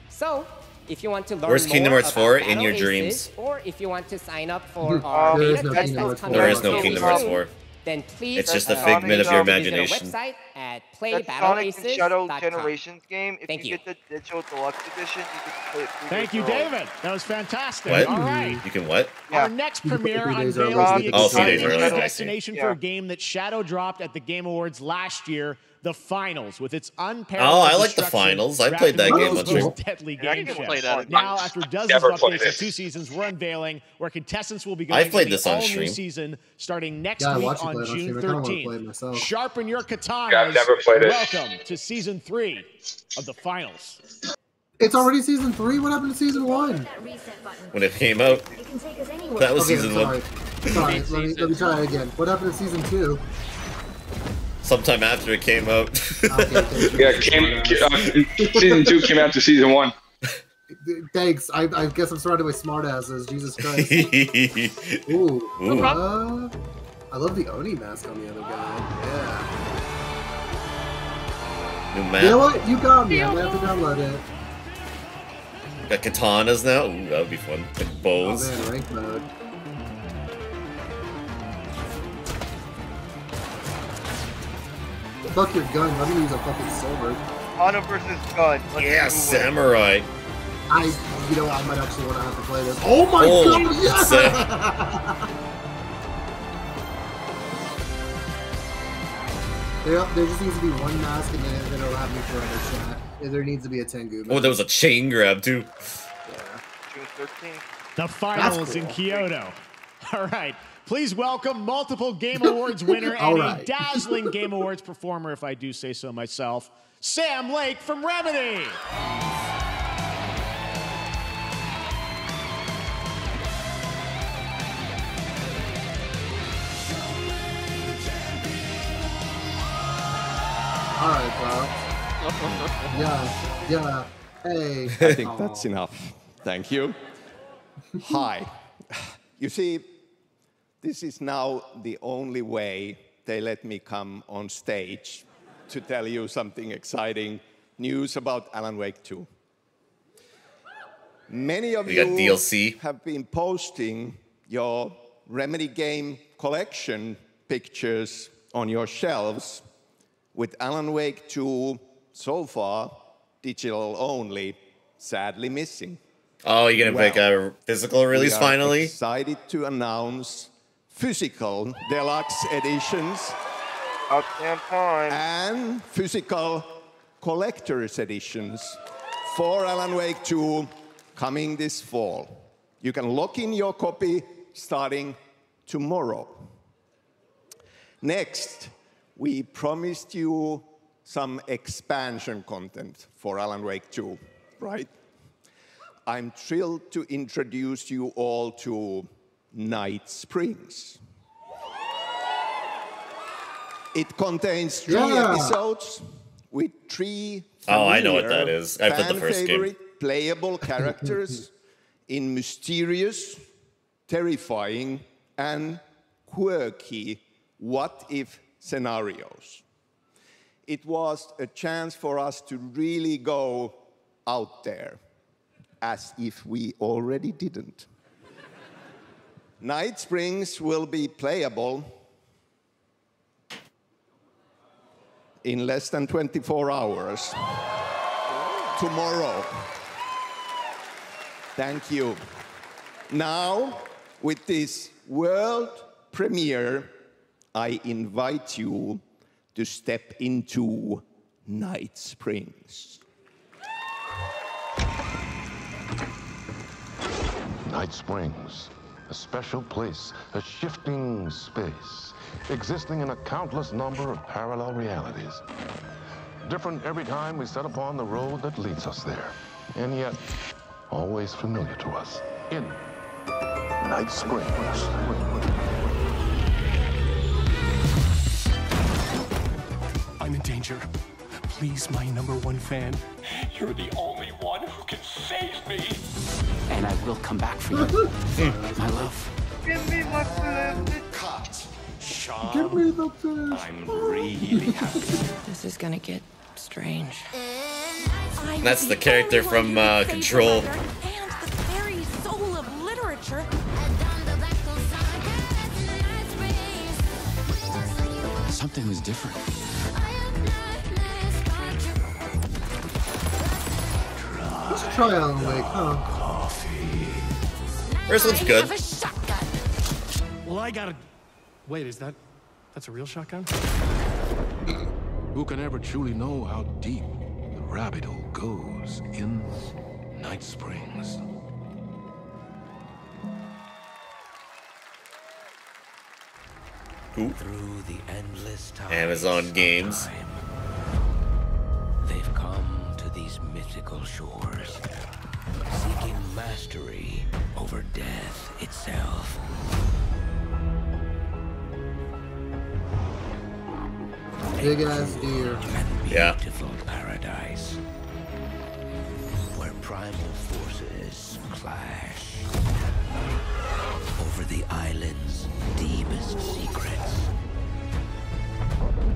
S11: So, if you want to learn
S1: Where's Kingdom Hearts 4 in your
S11: Aces,
S1: dreams?
S11: or if you want to sign up for our beta test that's coming
S1: There is no Kingdom Hearts 4.
S11: Then please
S1: it's just a figment of your imagination.
S11: Visit our website at
S2: Sonic and Shadow
S11: playbattleaces.com.
S2: Generations game. If you get the digital deluxe edition, you get to play it 3
S5: Thank
S2: days
S5: you,
S2: early.
S5: David. That was fantastic.
S1: What?
S5: All right.
S1: You can what?
S5: Our next premiere unveils the exciting destination for a game that Shadow dropped at the Game Awards last year, the Finals, with its unparalleled
S1: I like the Finals. I played that game much.
S5: Deadly game show. Now, after dozens of updates and 2 seasons, we're unveiling where contestants will be going
S1: played
S5: to
S1: this
S5: the
S1: on
S5: all-new
S1: stream.
S5: season starting next week on June 13th. Sharpen your katanas.
S12: Yeah, I've never played it.
S5: Welcome to Season 3 of the Finals.
S4: It's already Season 3? What happened to Season 1?
S1: When it came out, that was Season 1.
S4: Sorry, let me try it again. What happened to Season 2?
S1: Sometime after it came out.
S12: Yeah, Season 2 came out to Season 1.
S4: Thanks. I guess I'm surrounded by smartasses. Jesus Christ. Ooh. I love the Oni mask on the other guy. Yeah.
S1: New map.
S4: You know what? You got me. I'm gonna have to download it.
S1: Got katanas now. Ooh, that would be fun. Like bows.
S4: Oh man, rank mode. Fuck your gun. Let me use a fucking silver.
S2: Honor versus gun.
S1: Yeah, samurai.
S4: You know, I might actually want to have to play this. Oh my god! Yeah! There just needs to be one mask, and then it'll have me forever chat. There needs to be a Tengu mask.
S1: Oh, there was a chain grab too.
S2: Yeah. June 13th.
S5: The Finals in Kyoto. All right. Please welcome multiple Game Awards winner and a dazzling Game Awards performer, if I do say so myself, Sam Lake from Remedy.
S4: All right, bro. Yeah. Hey.
S6: I think that's enough. Thank you. Hi. You see, this is now the only way they let me come on stage to tell you something exciting news about Alan Wake 2. Many of you
S1: DLC.
S6: have been posting your Remedy game collection pictures on your shelves with Alan Wake 2 so far digital only, sadly missing.
S1: Oh, you're gonna pick a physical release finally?
S6: Excited to announce physical deluxe editions and physical collector's editions for Alan Wake 2 coming this fall. You can lock in your copy starting tomorrow. Next, we promised you some expansion content for Alan Wake 2, right? I'm thrilled to introduce you all to Night Springs. It contains 3 episodes with 3
S1: I know what that is. I played the first game.
S6: Playable characters in mysterious, terrifying, and quirky what-if scenarios. It was a chance for us to really go out there, as if we already didn't. Night Springs will be playable in less than 24 hours. Tomorrow. Thank you. Now, with this world premiere, I invite you to step into Night Springs.
S3: Night Springs, a special place, a shifting space, existing in a countless number of parallel realities. Different every time we set upon the road that leads us there, and yet always familiar to us in Night Springs.
S15: I'm in danger. Please, my #1 fan. You're the only one who can save me. And I will come back for you. My love.
S2: Give me my blood.
S15: Cut. charm.
S4: Give me the fish.
S15: I'm really happy.
S10: This is gonna get strange.
S1: That's the character from Control.
S10: And the very soul of literature.
S15: Something was different.
S4: Let's try Alan Wake, huh?
S1: First one's good.
S15: Well, I gotta. Wait, that's a real shotgun?
S3: Who can ever truly know how deep the rabbit hole goes in Night Springs?
S1: Ooh.
S14: Through the endless time.
S1: Amazon Games.
S14: They've come to these mythical shores, seeking mastery over death itself.
S4: Big ass deer.
S14: Beautiful paradise where primal forces clash over the island's deepest secrets,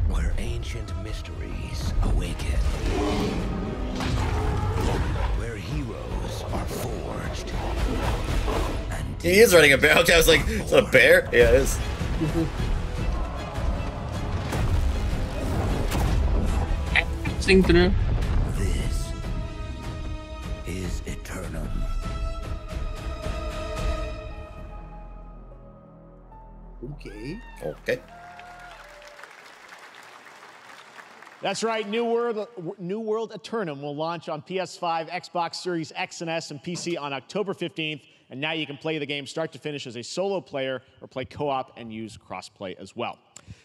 S14: where ancient mysteries awaken, where heroes are forged. And
S1: He is running a bear. Okay, I was like, is that a bear? Yeah, it is.
S28: Sing through.
S14: This is Eternum.
S4: Okay.
S1: Okay.
S5: That's right. New World Eternum will launch on PS5, Xbox Series X and S, and PC on October 15th. And now you can play the game start to finish as a solo player or play co-op and use crossplay as well.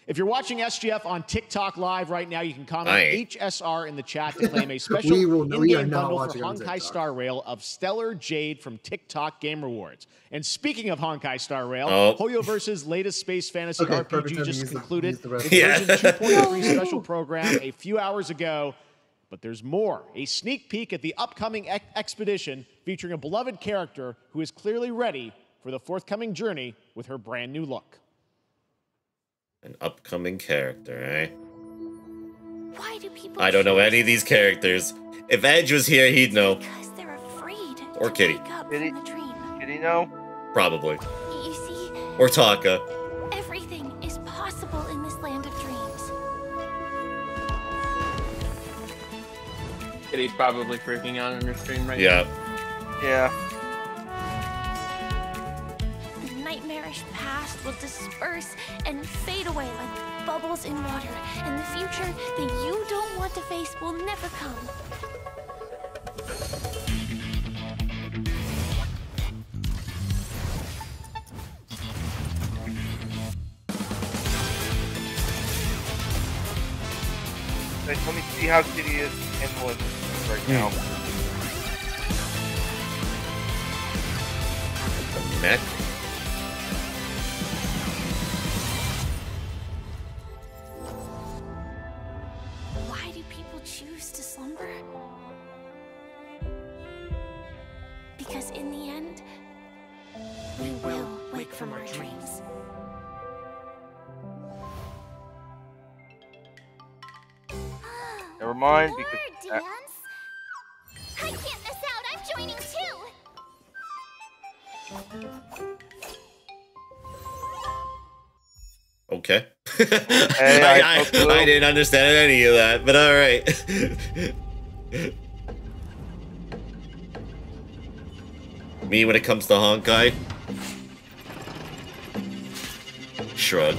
S5: If you're watching SGF on TikTok Live right now, you can comment HSR in the chat to claim a special in-game bundle for Honkai Star Rail of Stellar Jade from TikTok Game Rewards. And speaking of Honkai Star Rail, Hoyoverse's latest space fantasy RPG just concluded its version 2.3 special program a few hours ago. But there's more. A sneak peek at the upcoming expedition featuring a beloved character who is clearly ready for the forthcoming journey with her brand new look.
S1: An upcoming character, eh?
S17: Why do people
S1: I don't know any of these characters. If Edge was here, he'd know.
S17: Because they're afraid
S1: Or Kitty.
S2: Kitty know?
S1: Probably.
S17: You see,
S1: Or Taka.
S17: everything is possible in this land of dreams.
S28: Kitty's probably freaking out on her stream right
S1: Yeah.
S28: now.
S2: Yeah.
S17: The nightmarish past will disperse and fade away like bubbles in water, and the future that you don't want to face will never come.
S2: Let me see how Kitty is handling right now.
S1: The mech.
S17: Why do people choose to slumber? Because in the end, we will wake from our dreams.
S2: Never mind, because
S17: Dance? I can't miss out. I'm joining too.
S1: Okay.
S2: Hey,
S1: I didn't understand any of that, but alright. Me when it comes to Honkai? Shrug.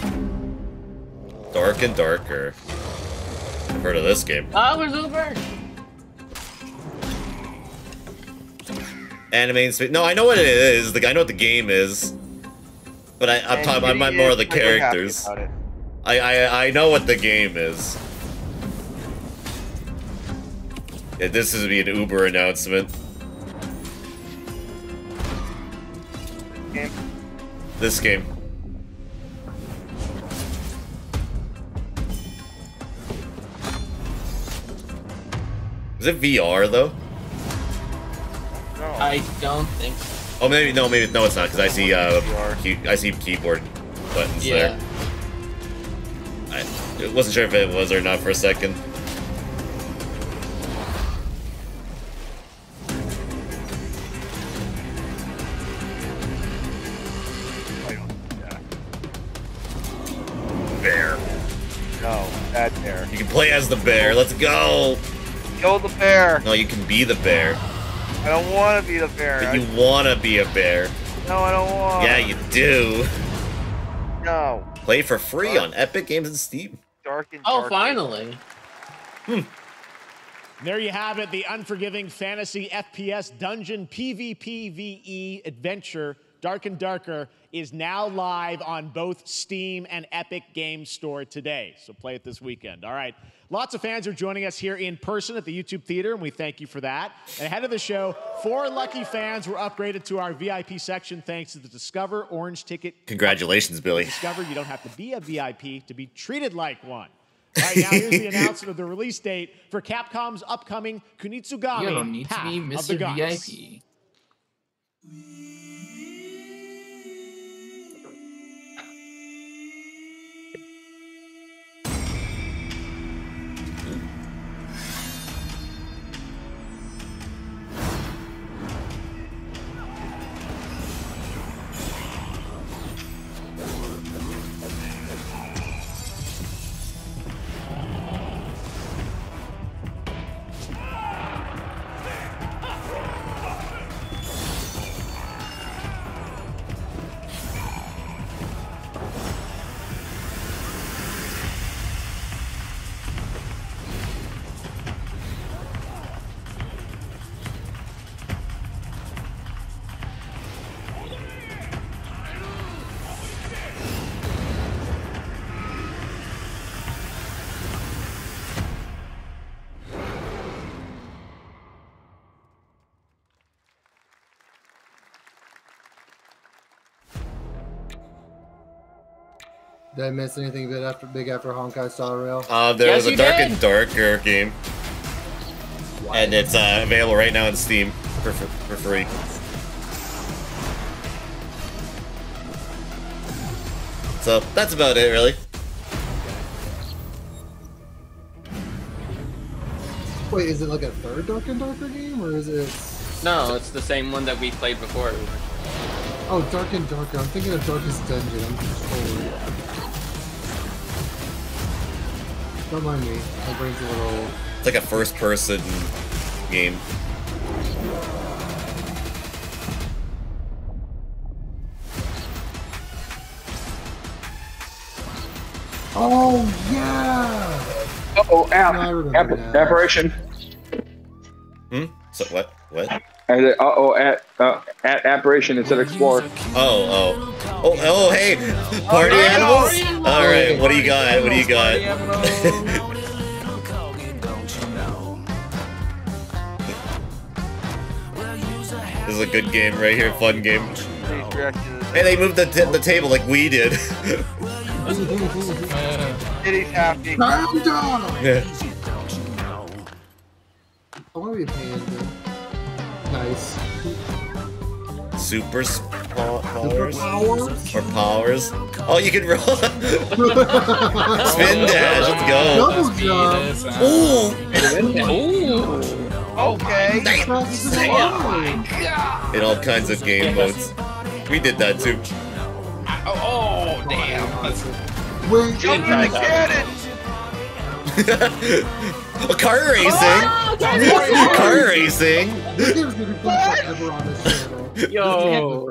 S1: Dark and Darker. I've heard of this game.
S28: Oh, it's over!
S1: Anime space. No, I know what it is. Like, I know what the game is. But I'm talking. I'm more of the characters. I know what the game is. Yeah, this is be an Uber announcement. This game. Is it VR though?
S28: No. I don't think so.
S1: Oh, maybe no, it's not because I see I see keyboard buttons there. wasn't sure if it was or not for a second. Bear.
S2: No, bad bear.
S1: You can play as the bear. Let's go.
S2: Kill the bear.
S1: No, you can be the bear.
S2: I don't want to be the bear.
S1: But you want to be a bear.
S2: No, I don't want.
S1: Yeah, you do.
S2: No.
S1: Play for free on Epic Games and Steam.
S2: Dark and
S9: Oh, finally.
S5: There you have it, the unforgiving fantasy FPS dungeon PvPvE adventure, Dark and Darker, is now live on both Steam and Epic Games Store today. So play it this weekend. All right. Lots of fans are joining us here in person at the YouTube Theater, and we thank you for that. And ahead of the show, 4 lucky fans were upgraded to our VIP section thanks to the Discover Orange Ticket.
S1: Congratulations, Billy.
S5: Discover you don't have to be a VIP to be treated like one. All right, now here's the announcement of the release date for Capcom's upcoming Kunitsugami
S9: You don't need to be
S5: Path of the
S9: Mr.
S5: Gods.
S9: VIP.
S4: Did I miss anything big after Honkai Star Rail?
S1: There was a Dark and Darker game. And it's available right now on Steam for free. So that's about it, really.
S4: Wait, is it like a third Dark and Darker game, or is it?
S9: No, it's the same one that we played before.
S4: Oh, Dark and Darker. I'm thinking of Darkest Dungeon. I'm just totally. Don't mind me. My brain's a little.
S1: It's like a first-person game.
S4: Oh yeah!
S12: Uh-oh, apparition.
S1: So what? What?
S12: At apparition instead of explore.
S1: Oh, hey! Party animals? Alright, what do you got? What do you got? This is a good game right here, fun game. Hey, they moved the table like we did.
S2: Kitty's happy.
S1: Yeah.
S4: I want to be a panda. Nice.
S1: Super powers? Or powers? Oh, you can roll. Spin dash, let's go.
S4: Double jump.
S1: Ooh.
S2: Okay.
S1: In all kinds of game modes. We did that too.
S9: Oh, damn.
S4: Wait,
S2: jump in the cannon.
S1: Car racing. Car racing.
S4: This game's gonna be played forever on this channel.
S9: Yo.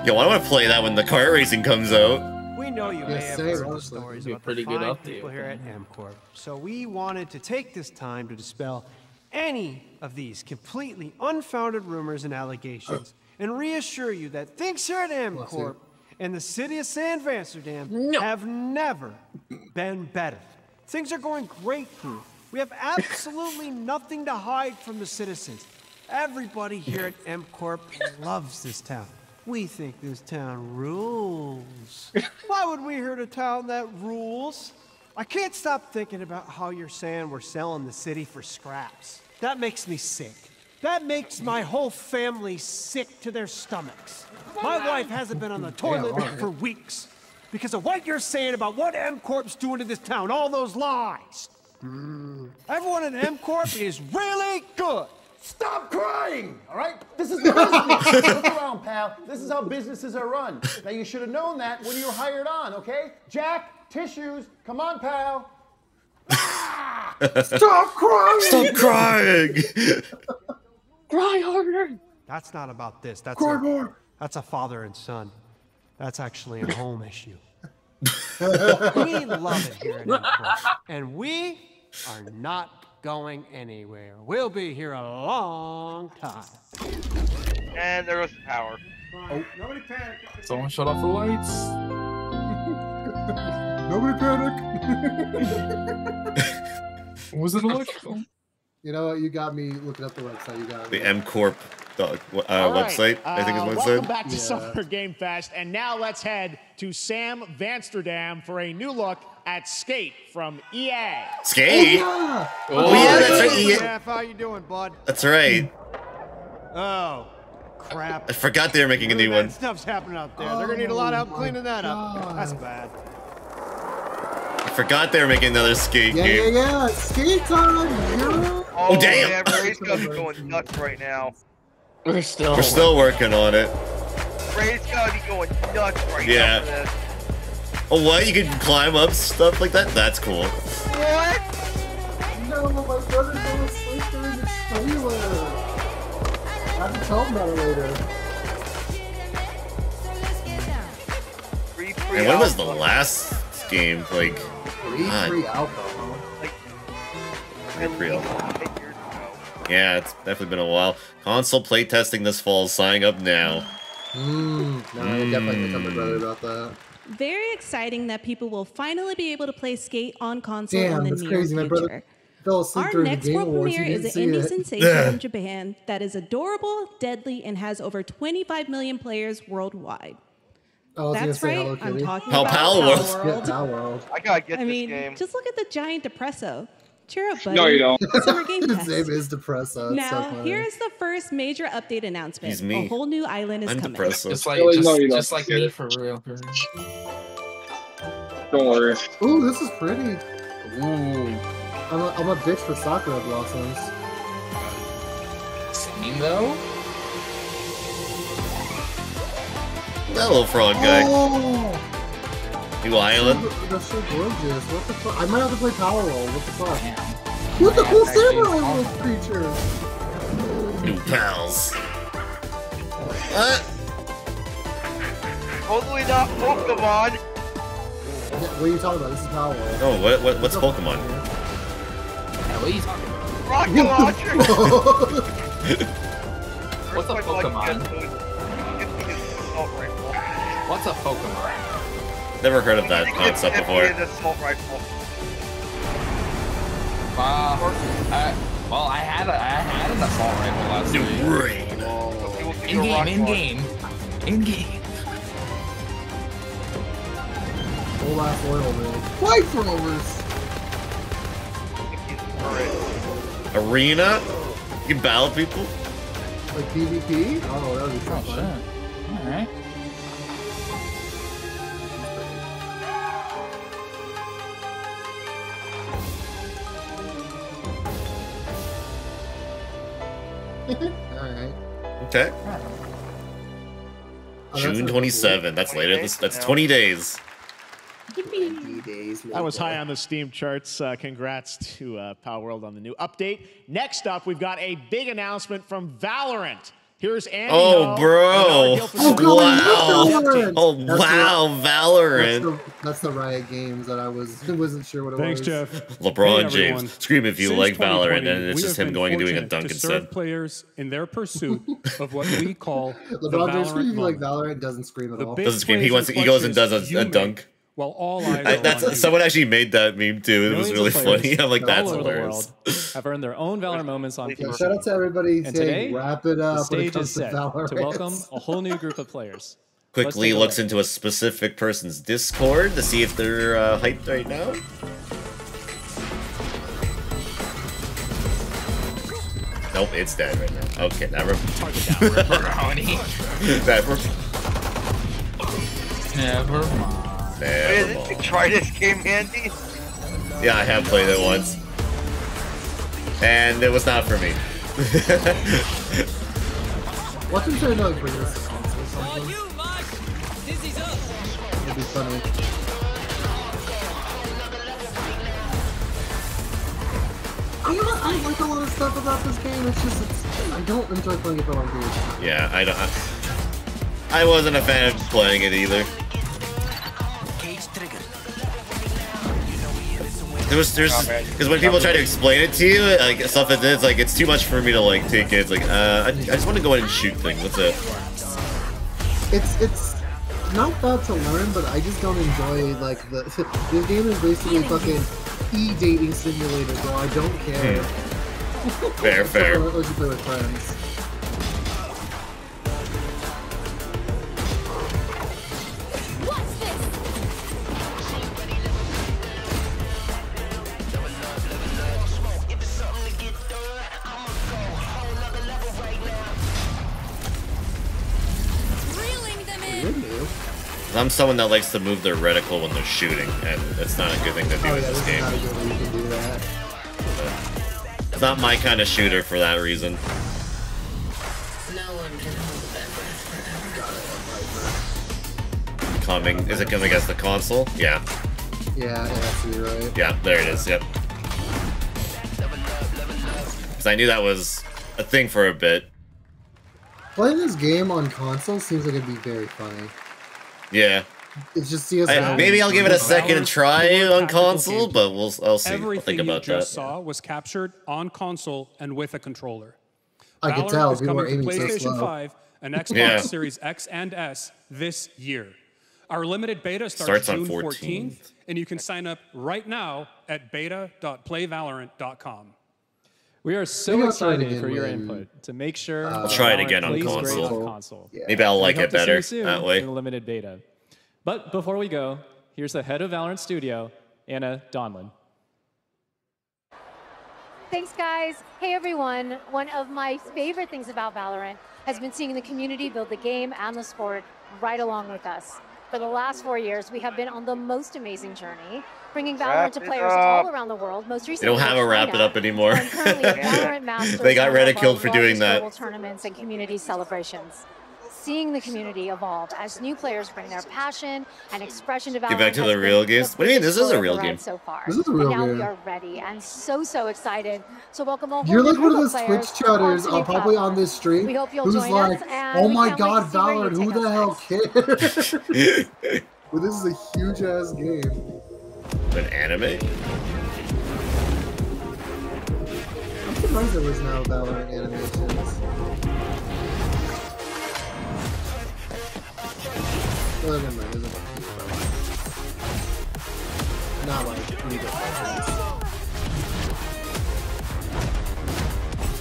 S1: Yo, I want to play that when the car racing comes out.
S13: We know you may have heard the stories about the fine people here at MCorp, so we wanted to take this time to dispel any of these completely unfounded rumors and allegations, and reassure you that things here at MCorp and the city of San Vansterdam have never been better. Things are going great here. We have absolutely nothing to hide from the citizens. Everybody here at MCorp loves this town. We think this town rules. Why would we hurt a town that rules? I can't stop thinking about how you're saying we're selling the city for scraps. That makes me sick. That makes my whole family sick to their stomachs. My wife hasn't been on the toilet for weeks. because of what you're saying about what M-Corp's doing to this town, all those lies. Everyone in M-Corp is really good.
S16: Stop crying, all right? This is the business. Look around, pal. This is how businesses are run. Now, you should have known that when you were hired on, okay? Jack, tissues, come on, pal.
S4: Stop crying!
S1: Stop crying!
S13: Cry harder. That's not about this. That's
S4: Cry more.
S13: That's a father and son. That's actually a home issue. We love it here in M-Corp, and we are not going anywhere. We'll be here a long time.
S2: And there goes the power.
S13: Oh, nobody panic.
S18: Someone shut off the lights.
S4: Nobody panic.
S18: Was it electrical?
S4: You know what? You got me looking up the website. You got me.
S1: The M-Corp website, I think is what it
S5: welcome
S1: said.
S5: back to Summer Game Fest, and now let's head to Sam Vansterdam for a new look at Skate from EA.
S1: Skate? Oh yeah, that's right. EA.
S13: How you doing, bud?
S1: That's right.
S13: Oh, crap.
S1: I forgot they were making a new one.
S13: Stuff's happening out there. They're gonna need a lot of help cleaning that up. That's bad.
S1: I forgot they were making another Skate game.
S4: Yeah. Skate time. Yeah.
S1: Oh damn!
S2: Yeah, Ray's got me going nuts right now.
S1: We're still working on it.
S2: Ray's gotta be going nuts right now.
S1: Yeah.
S2: For this.
S1: Oh what? You can climb up stuff like that? That's cool.
S2: What?
S4: No, my brother fell asleep during the trailer. I have to tell him about it later.
S1: And when was the last game? Like,
S4: Free alpha.
S1: Pre-alpha. Yeah, it's definitely been a while. Console playtesting this fall. Sign up now.
S4: No, I definitely tell my brother about that.
S8: Very exciting that people will finally be able to play Skate on console in the
S4: that's
S8: near
S4: crazy. My brother
S8: future.
S4: fell asleep
S8: Our
S4: during
S8: next
S4: the Game
S8: world
S4: Awards.
S8: premiere
S4: He
S8: is
S4: didn't
S8: an indie
S4: see it.
S8: sensation from Japan that is adorable, deadly, and has over 25 million players worldwide.
S4: Oh,
S8: That's right. I'm talking
S1: Pal
S8: about
S1: Pal
S8: Pal
S1: World.
S8: World.
S4: Pal World.
S2: I gotta get
S8: I
S2: this
S8: mean,
S2: game.
S8: just look at the giant depresso. Cheer up, buddy.
S12: No, you don't.
S8: Summer Game
S4: His
S8: Fest.
S4: name is Depresso. It's so
S8: Now,
S4: funny.
S8: here's the first major update announcement.
S1: He's me.
S8: A whole new island is
S1: I'm
S8: coming.
S1: depressed.
S18: Just like,
S12: Really? No, you don't.
S18: just like me for real.
S12: Don't worry.
S4: Ooh, this is pretty.
S18: Ooh.
S4: I'm a bitch for Sakura Blossoms.
S18: Same though?
S1: That little frog guy.
S4: Oh,
S1: New island.
S4: that's so gorgeous. What the fuck? I might have to play Power Roll. What the fuck? What the cool samurai little creatures?
S1: New pals. What?
S2: Totally not Pokemon.
S4: What are you talking about? This is Power Roll.
S1: Oh, what's Pokemon?
S18: Yeah, what are you talking about?
S2: Rocket launcher.
S18: What's a Pokemon? What's a Pokemon?
S1: Never heard of that concept before.
S2: It's assault rifle.
S18: Well, I had an assault rifle last week. In game.
S4: Whole ass oil, man. Flamethrowers!
S1: Arena? You can battle people?
S4: Like PvP? Oh, that would be so fun.
S18: Alright.
S4: Alright.
S1: Okay.
S4: Oh,
S1: June 27. That's later. That's 20 days.
S5: That was high on the Steam charts. Congrats to Power World on the new update. Next up, we've got a big announcement from Valorant. Here's Andy.
S1: Oh, bro. Wow. Oh, wow. Valorant.
S4: That's the Riot Games that I wasn't sure what it
S19: Thanks,
S4: was.
S19: Jeff.
S1: LeBron
S19: Hey,
S1: James.
S19: everyone.
S1: Scream if you
S19: Since
S1: like
S19: 2020,
S1: Valorant, and it's
S19: we
S1: just
S19: have
S1: him
S19: been
S1: going and doing a
S19: fortunate
S1: dunk
S19: to
S1: instead.
S19: serve players in their pursuit of what we call the
S4: LeBron James
S19: Valorant
S4: screaming like
S19: moment.
S4: Valorant doesn't scream at all.
S19: big
S1: Doesn't scream.
S19: plays
S1: He goes and does
S19: clutches
S1: a
S19: you
S1: dunk.
S19: make, while all eyes are on you.
S1: Someone actually made that meme too. It was
S19: Millions
S1: really
S19: of players
S1: funny. I'm like,
S19: all
S1: that's
S19: over the
S1: hilarious.
S19: world have earned their own Valor moments on
S4: Yeah,
S19: PC.
S4: shout out to everybody
S19: And
S4: saying
S19: today,
S4: wrap it up
S19: the
S4: when it
S19: stage
S4: comes
S19: is
S4: to
S19: set
S4: Valorant.
S19: to welcome a whole new group of players.
S1: Quickly
S19: take a
S1: looks
S19: look.
S1: into a specific person's Discord to see if they're hyped right now. Nope, it's dead right now. Okay, never.
S18: Brownie.
S1: Never.
S18: Never mind.
S1: Never.
S2: Did you try this game, Andy?
S1: Yeah, I have played it once. And it was not for me.
S4: Watch him try to like bring this to console or something. It'd be funny. I like a lot of stuff about this game. It's just I don't enjoy playing it for long periods of time.
S1: Yeah, I wasn't a fan of playing it either. Because when people try to explain it to you, like stuff like this, like it's too much for me to like take it. It's like I just want to go in and shoot things. That's it.
S4: It's not bad to learn, but I just don't enjoy like this game is basically fucking e-dating simulator, bro. I don't care.
S1: Fair.
S4: I'll let you play with friends.
S1: I'm someone that likes to move their reticle when they're shooting, and it's not a good thing to do in this game.
S4: Not a good way you can do that.
S1: It's not my kind of shooter for that reason. Coming. Is it coming against the console? Yeah.
S4: Yeah, you're right.
S1: Yeah, there it is, yep. Because I knew that was a thing for a bit.
S4: Playing this game on console seems like it'd be very funny.
S1: Yeah.
S4: It's just
S1: maybe I'll give it a second try on console, but I'll see. I'll think about
S19: you
S1: that.
S19: just saw was captured on console and with a controller.
S4: I can
S19: Valorant
S4: tell
S19: is
S4: people are
S19: coming to
S4: aiming so
S19: PlayStation
S4: slow.
S19: 5 and Xbox Series X and S this year. Our limited beta starts
S1: on
S19: June
S1: 14th.
S19: 14th, and you can sign up right now at beta.playvalorant.com.
S20: We are so excited for your input to make sure
S1: I'll try it again on
S20: plays great
S1: console.
S20: on console.
S1: Yeah. Maybe I'll like
S20: We
S1: it
S20: hope to see
S1: better
S20: you soon
S1: that way.
S20: in the limited beta. But before we go, here's the head of Valorant Studio, Anna Donlin.
S21: Thanks, guys. Hey, everyone. One of my favorite things about Valorant has been seeing the community build the game and the sport right along with us. For the last 4 years, we have been on the most amazing journey, bringing Valorant to players all around the world. Most
S1: They
S21: recently,
S1: don't have a wrap it up anymore.
S21: Valorant Masters,
S1: They got
S21: one of our
S1: ridiculed for doing
S21: largest
S1: that.
S21: global tournaments and community celebrations. Seeing the community evolve as new players bring their passion and expression to Valorant.
S1: Get back to
S21: has
S1: the
S21: been
S1: real games. What do you mean? This is a real
S21: story
S1: game.
S21: of the ride So far.
S4: This is a real
S21: and now
S4: game.
S21: we are ready and so excited to welcome a whole
S4: You're like
S21: new
S4: one of
S21: group
S4: those
S21: players
S4: Twitch chatters
S21: onto the
S4: probably on this stream
S21: We hope you'll
S4: who's
S21: join
S4: like,
S21: us, and
S4: oh
S21: we
S4: my
S21: can't
S4: god,
S21: wait to see where you
S4: Valorant, who
S21: take
S4: the
S21: us
S4: hell cares? But this is a huge ass game.
S1: An anime?
S4: I'm surprised there was no Valorant animations. Well, never mind, there's a bunch of stuff. Not like League of Legends.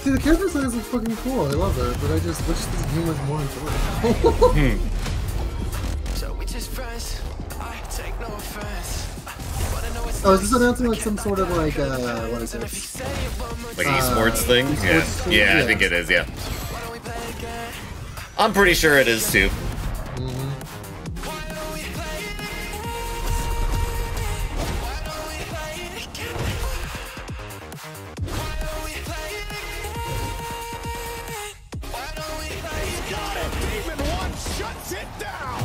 S4: See, the character designs look fucking cool. I love it, but I just wish this game was more enjoyable.
S14: So we just friends. I take no offense.
S4: Oh, is this announcing like some sort of like what is it?
S1: Like esports thing? Yeah. Yeah, I think it is, yeah. I'm pretty sure it is too.
S14: Shuts it down.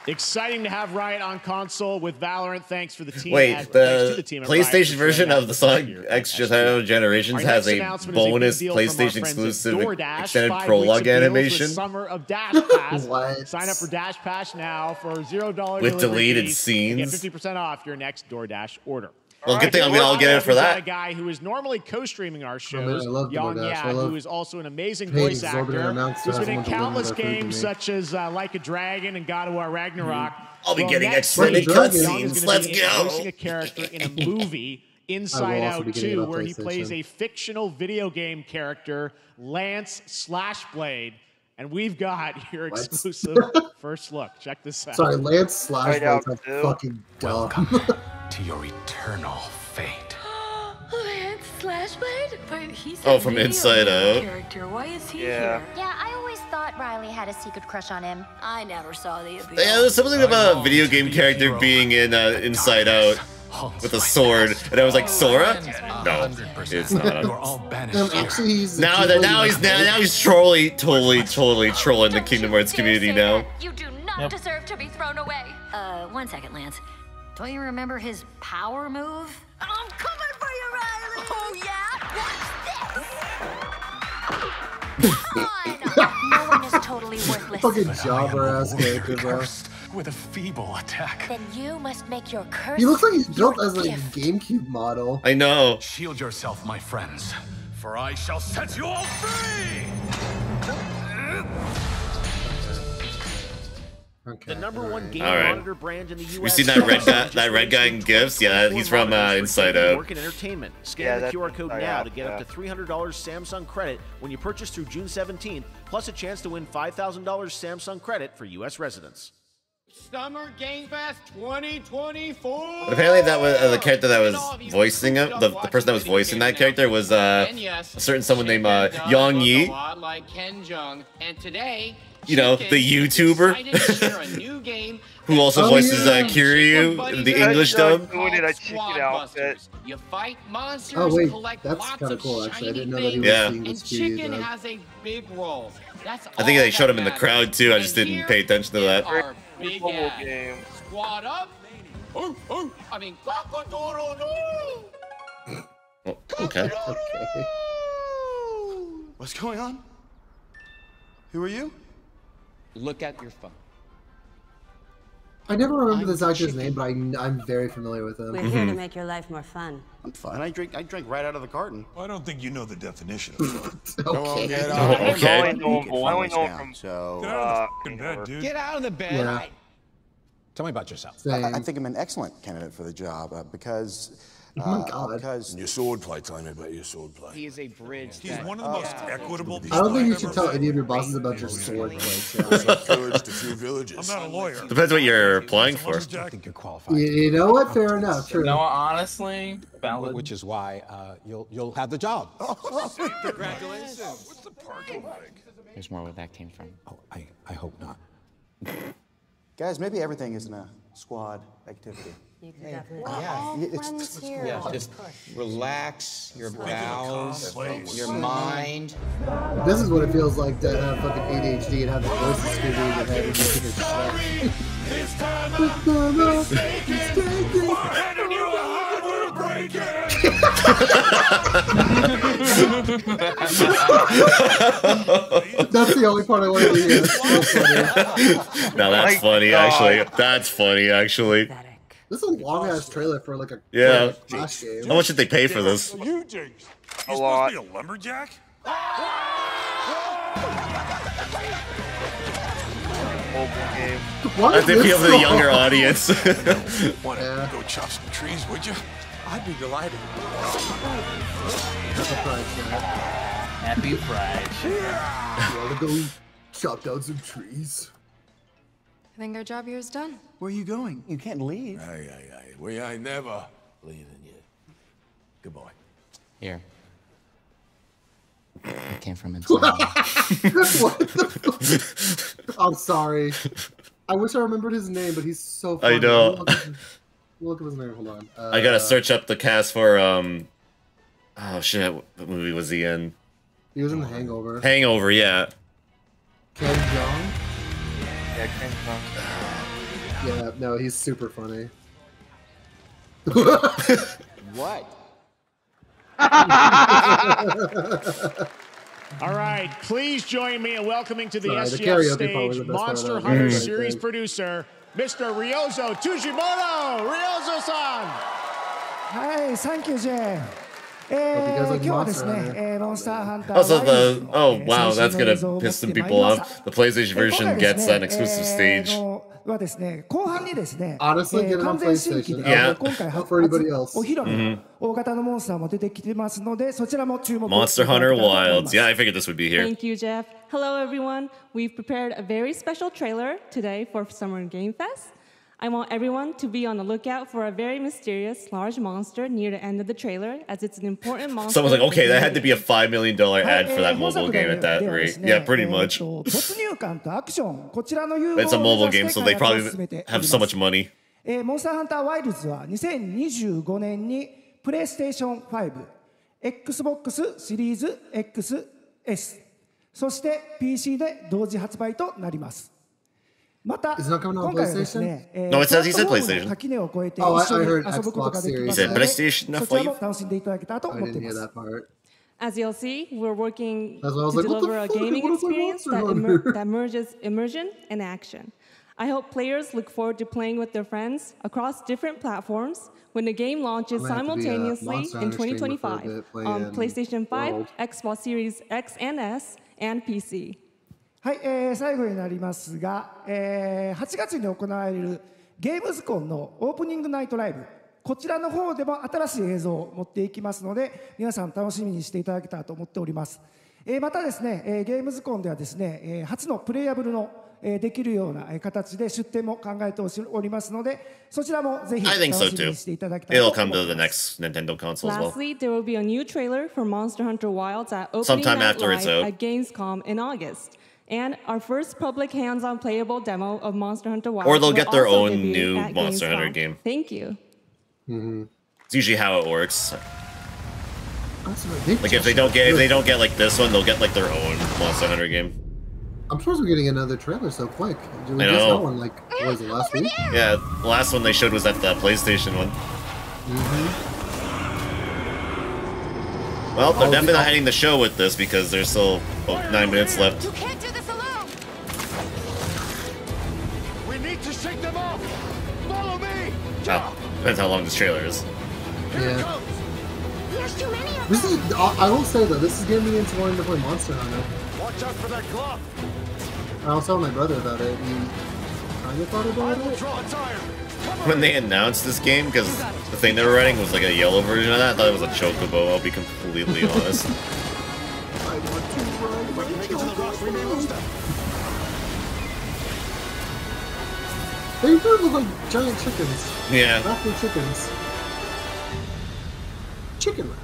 S5: Exciting to have Riot on console with Valorant. Thanks for the team.
S1: Wait,
S5: thanks to the team at Riot
S1: PlayStation
S5: for
S1: version
S5: showing
S1: of the Sonic X Generations
S5: Our
S1: has
S5: next
S1: a
S5: announcement is a
S1: bonus
S5: big deal from our
S1: PlayStation
S5: friends at
S1: exclusive
S5: DoorDash.
S1: extended
S5: 5 weeks
S1: prologue
S5: of deals with
S1: animation
S5: Summer of Dash Pass. Sign up for Dash Pass now for $0
S1: with
S5: delivery
S1: deleted
S5: fee
S1: scenes.
S5: and get 50% off your next DoorDash order.
S1: Well, good thing we all get it for
S5: We've got
S1: that.
S5: a guy who is normally co-streaming our shows,
S4: I love
S5: Yang
S4: DoorDash. I
S5: Yad,
S4: love
S5: who is also an amazing
S4: paying
S5: voice
S4: exorbitant
S5: actor.
S4: amounts to
S5: Who's
S4: have
S5: been in
S4: someone deliver
S5: countless
S4: their food to
S5: games
S4: me.
S5: such as Like a Dragon and God of War Ragnarok.
S1: I'll be getting
S5: next
S1: extended
S5: week,
S1: cutscenes.
S5: Yang is gonna
S1: Let's
S5: be
S1: go.
S5: voicing a character in a movie, Inside
S4: also
S5: Out
S4: be getting it
S5: 2,
S4: on
S5: where he plays
S4: PlayStation.
S5: a fictional video game character, Lance Slashblade. And we've got your exclusive first look. Check this out.
S4: Sorry, Lance Slashblade sounds fucking dumb.
S15: To your eternal fate.
S10: Lance Slashblade? But he's
S1: Oh,
S10: a
S1: from
S10: video
S1: Inside
S10: game
S1: Out.
S10: character. Why is he
S2: Yeah.
S10: here?
S17: Yeah, I always thought Riley had a secret crush on him. I never saw the appeal.
S1: Yeah, there's something about a video game character being in Inside Out with a sword, and I was like, Sora? No, it's not.
S4: Actually, he's
S1: Now he's totally trolling the Kingdom Hearts community now.
S17: You do not deserve to be thrown away. 1 second, Lance. Don't you remember his power move? I'm coming for you, Riley! Oh, yeah? Watch this! Come on! No one is totally worthless.
S4: fucking jobber ass character, bro.
S15: With a feeble attack.
S17: Then you must make your curse.
S4: He looks like he's built
S17: your
S4: as a
S17: gift.
S4: GameCube model.
S1: I know.
S15: Shield yourself, my friends, for I shall set you all free!
S5: The #1 game
S1: All right.
S5: monitor brand in the U.S.
S1: We seen that red guy in gifts. Yeah, he's from Inside Out.
S5: Work and entertainment. Scan
S2: Yeah,
S5: the
S2: that's
S5: QR code
S2: Inside
S5: now
S2: Out,
S5: to get up to $300 Samsung credit when you purchase through June 17th, plus a chance to win $5,000 Samsung credit for U.S. residents.
S7: Summer Game Fest 2024.
S1: But apparently, that was the character that was voicing him. The person that was voicing that character was a certain someone named Yang Yi.
S7: A lot like Ken Jeong, and today,
S1: You know, the YouTuber who also voices Kiryu in the English dub.
S7: You fight monsters,
S4: Oh wait,
S7: collect
S4: that's
S7: lots
S4: kind of
S7: of
S4: cool actually. I
S7: shiny
S4: didn't know that he was
S1: Yeah.
S4: seeing
S7: and
S4: this speed.
S7: Chicken has a big role. That's
S1: I think
S7: all
S1: they showed him
S7: that
S1: in the
S7: matters.
S1: crowd too. I just didn't pay attention to that.
S7: Our big ass. Squad up. I mean, cock-a-doodle-doo.
S1: Oh, okay.
S11: What's going on? Who are you?
S7: Look at your phone.
S4: I never remember this actor's name, but I'm very familiar with him.
S22: We're here to make your life more fun.
S11: I'm fine. I drink right out of the carton.
S23: I don't think you know the definition of fun.
S4: Okay.
S11: Get
S1: Oh,
S11: out.
S1: okay.
S2: I only know him from
S11: So,
S23: Get out of the fucking bed, dude.
S7: Get out of the bed.
S4: Yeah.
S24: Tell me about yourself.
S4: Same.
S24: I think I'm an excellent candidate for the job because.
S4: Oh my God.
S24: Because
S23: Your swordplay, tell me about your swordplay.
S7: He is a bridge.
S23: He's one of the most equitable people
S4: I don't think you
S23: I've
S4: should
S23: ever
S4: tell
S23: met.
S4: any of your bosses about your sword play.
S23: Pillaged a few villages. I'm not a lawyer.
S1: Depends what you're applying for.
S24: I think you're qualified.
S4: You know what? Fair enough. True.
S18: No, honestly, valid.
S24: Which is why you'll have the job.
S7: Congratulations.
S23: What's the parking like?
S18: There's more where that came from.
S24: Oh, I hope not.
S11: guys, maybe everything isn't a squad activity.
S22: You can definitely.
S11: It's
S22: here.
S7: Yeah, just relax your bowels, your mind.
S4: This is what it feels like to have fucking ADHD and have the voices screaming in your head and you think it's That's the only part I wanted to hear. That's so funny.
S1: No, that's funny actually. That's funny actually.
S4: This is a long ass trailer for like a Flash game.
S1: How much did they pay for this?
S23: You jinx.
S2: A lot.
S23: Supposed to be a lumberjack?
S2: Mobile game.
S4: What
S1: I
S4: is
S1: think
S4: this
S1: appeal to the
S4: song?
S1: younger audience.
S23: Want to go chop some trees, would you?
S11: I'd be delighted.
S18: Happy Pride.
S4: Wanna go chop down some trees?
S10: I think our job here is done.
S11: Where are you going? You can't leave.
S23: Aye. We ain't never leaving you. Goodbye.
S18: Here. It came from inside.
S4: What the fuck? I'm sorry. I wish I remembered his name, but he's so funny.
S1: I know.
S4: Look at his name. Hold on.
S1: I gotta search up the cast for oh shit, what movie was he in?
S4: He was in The Hangover.
S1: Hangover, yeah.
S4: Ken Jeong?
S2: Yeah, Ken Jeong.
S4: Yeah, no, he's super funny.
S11: What?
S5: All right, please join me in welcoming to the
S4: Sorry, the
S5: SGF
S4: karaoke part was
S5: stage
S4: the best part
S5: Monster
S4: of that
S5: Hunter
S4: movie, I
S5: series
S4: think.
S5: producer, Mr. Ryozo Tujimoto. Ryozo-san.
S3: はい、Thank you, Jay.
S1: Also, oh wow, that's gonna piss some people off. The PlayStation version gets an exclusive stage.
S4: Honestly, get it on PlayStation.
S1: Yeah.
S4: Not for anybody else.
S1: Monster Hunter Wilds. Yeah, I figured this would be here.
S8: Thank you, Jeff. Hello, everyone. We've prepared a very special trailer today for Summer Game Fest. I want everyone to be on the lookout for a very mysterious large monster near the end of the trailer, as it's an important monster.
S1: Someone's like, okay, that had to be a $5 million ad for that mobile game at that rate. Yeah, pretty much. It's a mobile game, so they probably have so much money.
S3: モンスターハンターワイルズは2025年にプレイステーション5、Xbox シリーズ XS、そして PC で同時発売となります。また、今回はですね、
S1: No, it says he said PlayStation.
S3: 垣根を越えて一緒に遊ぶことができますので、そちらも楽しんでいただけたらと思っています。
S8: As you'll see, we're working to deliver a gaming experience that merges immersion and action. I hope players look forward to playing with their friends across different platforms when the game launches simultaneously in 2025 on PlayStation 5, Xbox Series X and S, and PC.
S3: はい、最後になりますが、8月に行われるゲームズコンのオープニングナイトライブ、こちらの方でも新しい映像を持っていきますので、皆さん楽しみにしていただけたらと思っております。またですね、ゲームズコンではですね、初のプレイアブルのできるような形で出展も考えておりますので、そちらもぜひ楽しみにしていただきたいと思います。
S1: It'll come to the next Nintendo console as well.
S8: Lastly, there will be a new trailer for Monster Hunter Wilds at opening night live at Gamescom in August. And our first public hands-on playable demo of Monster Hunter Wilds.
S1: Or they'll get their own new Monster Hunter game.
S8: Thank you.
S1: It's usually how it works. Like if they don't get like this one, they'll get like their own Monster Hunter game.
S4: I'm surprised we're getting another trailer so quick. Did we
S1: I
S4: just
S1: know.
S4: that one like what was it last week?
S1: Yeah, the last one they showed was at the PlayStation one. Well, they're definitely not ending the show with this because there's still 9 minutes left.
S15: You can't do this alone. We need to shake them off. Follow me.
S1: Oh, depends how long this trailer is.
S4: Yeah. This is. I will say though, this is getting me into wanting to play Monster Hunter.
S15: Watch out for that glove.
S4: I was telling my brother about it. He kind of thought about it.
S1: When they announced this game, because the thing they were running was like a yellow version of that, I thought it was a chocobo, I'll be completely honest.
S4: I want to ride my chocobo. They do look like giant chickens.
S1: Yeah.
S4: Raptor chickens. Chicken wrap.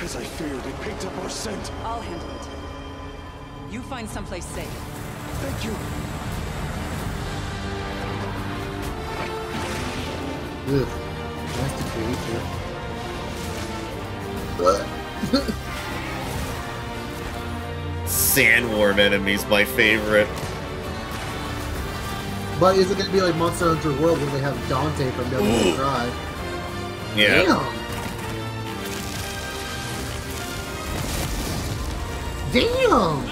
S15: As I feared, it picked up our scent.
S6: I'll handle it. You find someplace safe.
S15: Thank you.
S4: Ugh. Nasty creature.
S1: Sandworm enemies, my favorite.
S4: But is it going to be like Monster Hunter World where they have Dante from Devil May Cry?
S1: Yeah.
S4: Damn!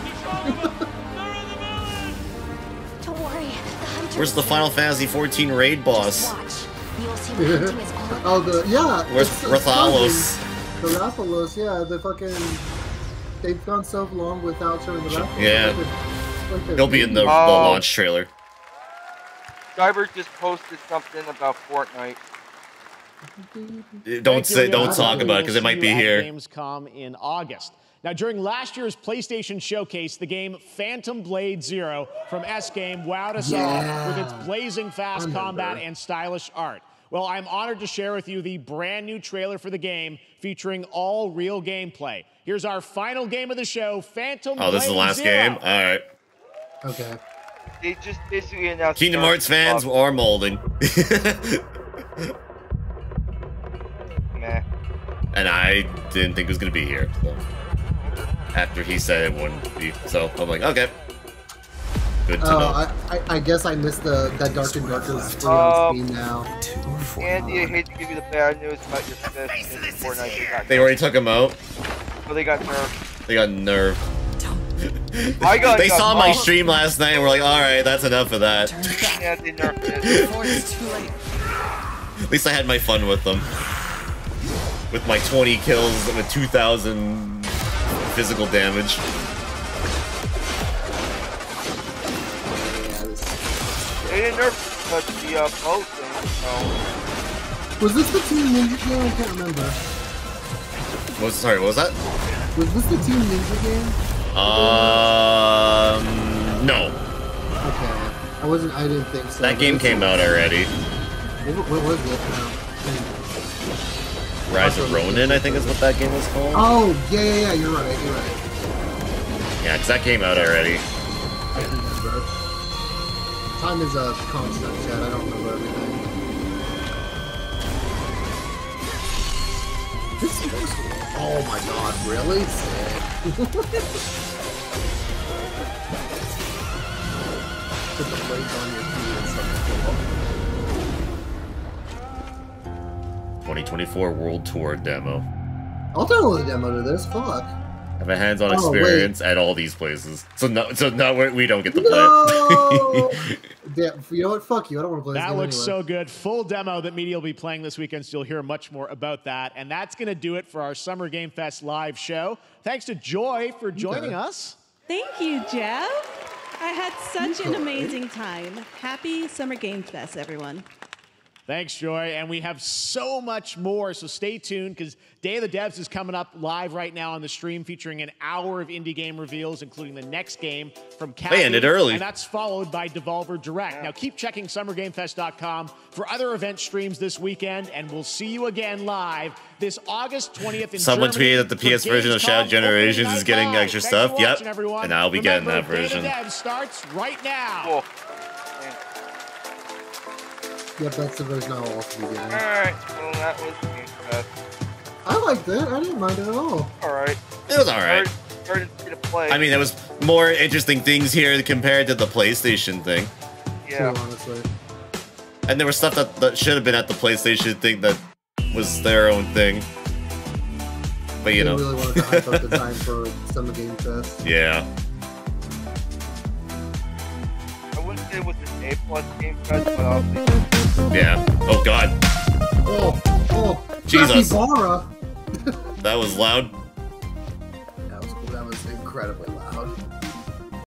S17: Don't worry,
S1: Where's the Final Fantasy 14 raid boss?
S4: Oh,
S1: Where's Rathalos?
S4: The Rathalos, yeah, the fucking... They've gone so long without showing the Rathalos.
S1: Yeah. He'll be in the launch trailer.
S2: Skybird just posted something about Fortnite.
S1: Don't talk about it because it might be here.
S5: Gamescom in August. Now, during last year's PlayStation Showcase, the game Phantom Blade Zero from S-Game wowed us all with its blazing fast combat and stylish art. Well, I'm honored to share with you the brand new trailer for the game featuring all real gameplay. Here's our final game of the show, Phantom Blade Zero.
S1: Oh, this is the last game? All right.
S4: Okay.
S2: They just basically announced...
S1: Kingdom Hearts fans are molding.
S2: Meh.
S1: And I didn't think it was going to be here. So. After he said it wouldn't be. So I'm like, okay. Good to know.
S4: I guess I missed that Dark and Darker screen on Steam now.
S2: Andy, I hate to give you the bad news about your fifth in Fortnite.
S1: They already took him out?
S2: Oh, they got nerfed.
S1: They got nerfed.
S2: They
S1: saw my stream last night and were like, alright, that's enough of that.
S2: Yeah, they nerfed it.
S1: At least I had my fun with them. With my 20 kills with 2,000 physical damage.
S2: They didn't nerf the boat thing, so.
S4: Was this the Team Ninja game? I can't remember.
S1: Sorry, what was that?
S4: Was this the Team Ninja game?
S1: No.
S4: Okay. I didn't think so.
S1: That game came out already.
S4: What was it?
S1: Rise of Ronin, I think is what that game was called.
S4: Oh, yeah, you're right.
S1: Yeah, because that came out already.
S4: I remember. Time is a constant, Chad. I don't remember everything. This looks... Oh my god, really? Sick. Put the blades on your feet and something.
S1: 2024 World Tour demo.
S4: I'll download the demo to this. Fuck.
S1: Have a hands-on experience at all these places. So no, we don't get to play.
S4: No! Damn, you know what? Fuck you. I don't want to play this
S5: That
S4: game
S5: looks
S4: anyway.
S5: so good. Full demo that media will be playing this weekend, so you'll hear much more about that. And that's going to do it for our Summer Game Fest live show. Thanks to Joy for joining us.
S9: Thank you, Jeff. I had such an amazing time. Happy Summer Game Fest, everyone.
S5: Thanks, Joy. And we have so much more, so stay tuned because Day of the Devs is coming up live right now on the stream, featuring an hour of indie game reveals, including the next game from Capcom.
S1: They ended early.
S5: And that's followed by Devolver Direct. Now keep checking SummerGameFest.com for other event streams this weekend, and we'll see you again live this August 20th in
S1: Someone
S5: Germany
S1: tweeted that the PS version of Shadow Generations is getting extra stuff. Yep. And I'll be getting that version.
S5: Day of the Devs starts right now.
S2: Cool.
S4: Yep, that's the version I'll also be getting.
S2: Alright, well that was Game Fest.
S4: I liked it. I didn't mind it at all.
S2: Alright.
S1: It was alright.
S2: Hard to play.
S1: I mean, there was more interesting things here compared to the PlayStation thing.
S2: Yeah.
S4: True, honestly.
S1: And there was stuff that should have been at the PlayStation thing that was their own thing. But you know.
S4: They really wanted to hype up the time for Summer Game Fest.
S1: Yeah.
S2: I wouldn't say it was an A+ Game Fest, but obviously.
S1: Yeah. Oh god.
S4: Oh.
S1: Jesus.
S4: Capybara.
S1: That was loud.
S4: That was cool. That was incredibly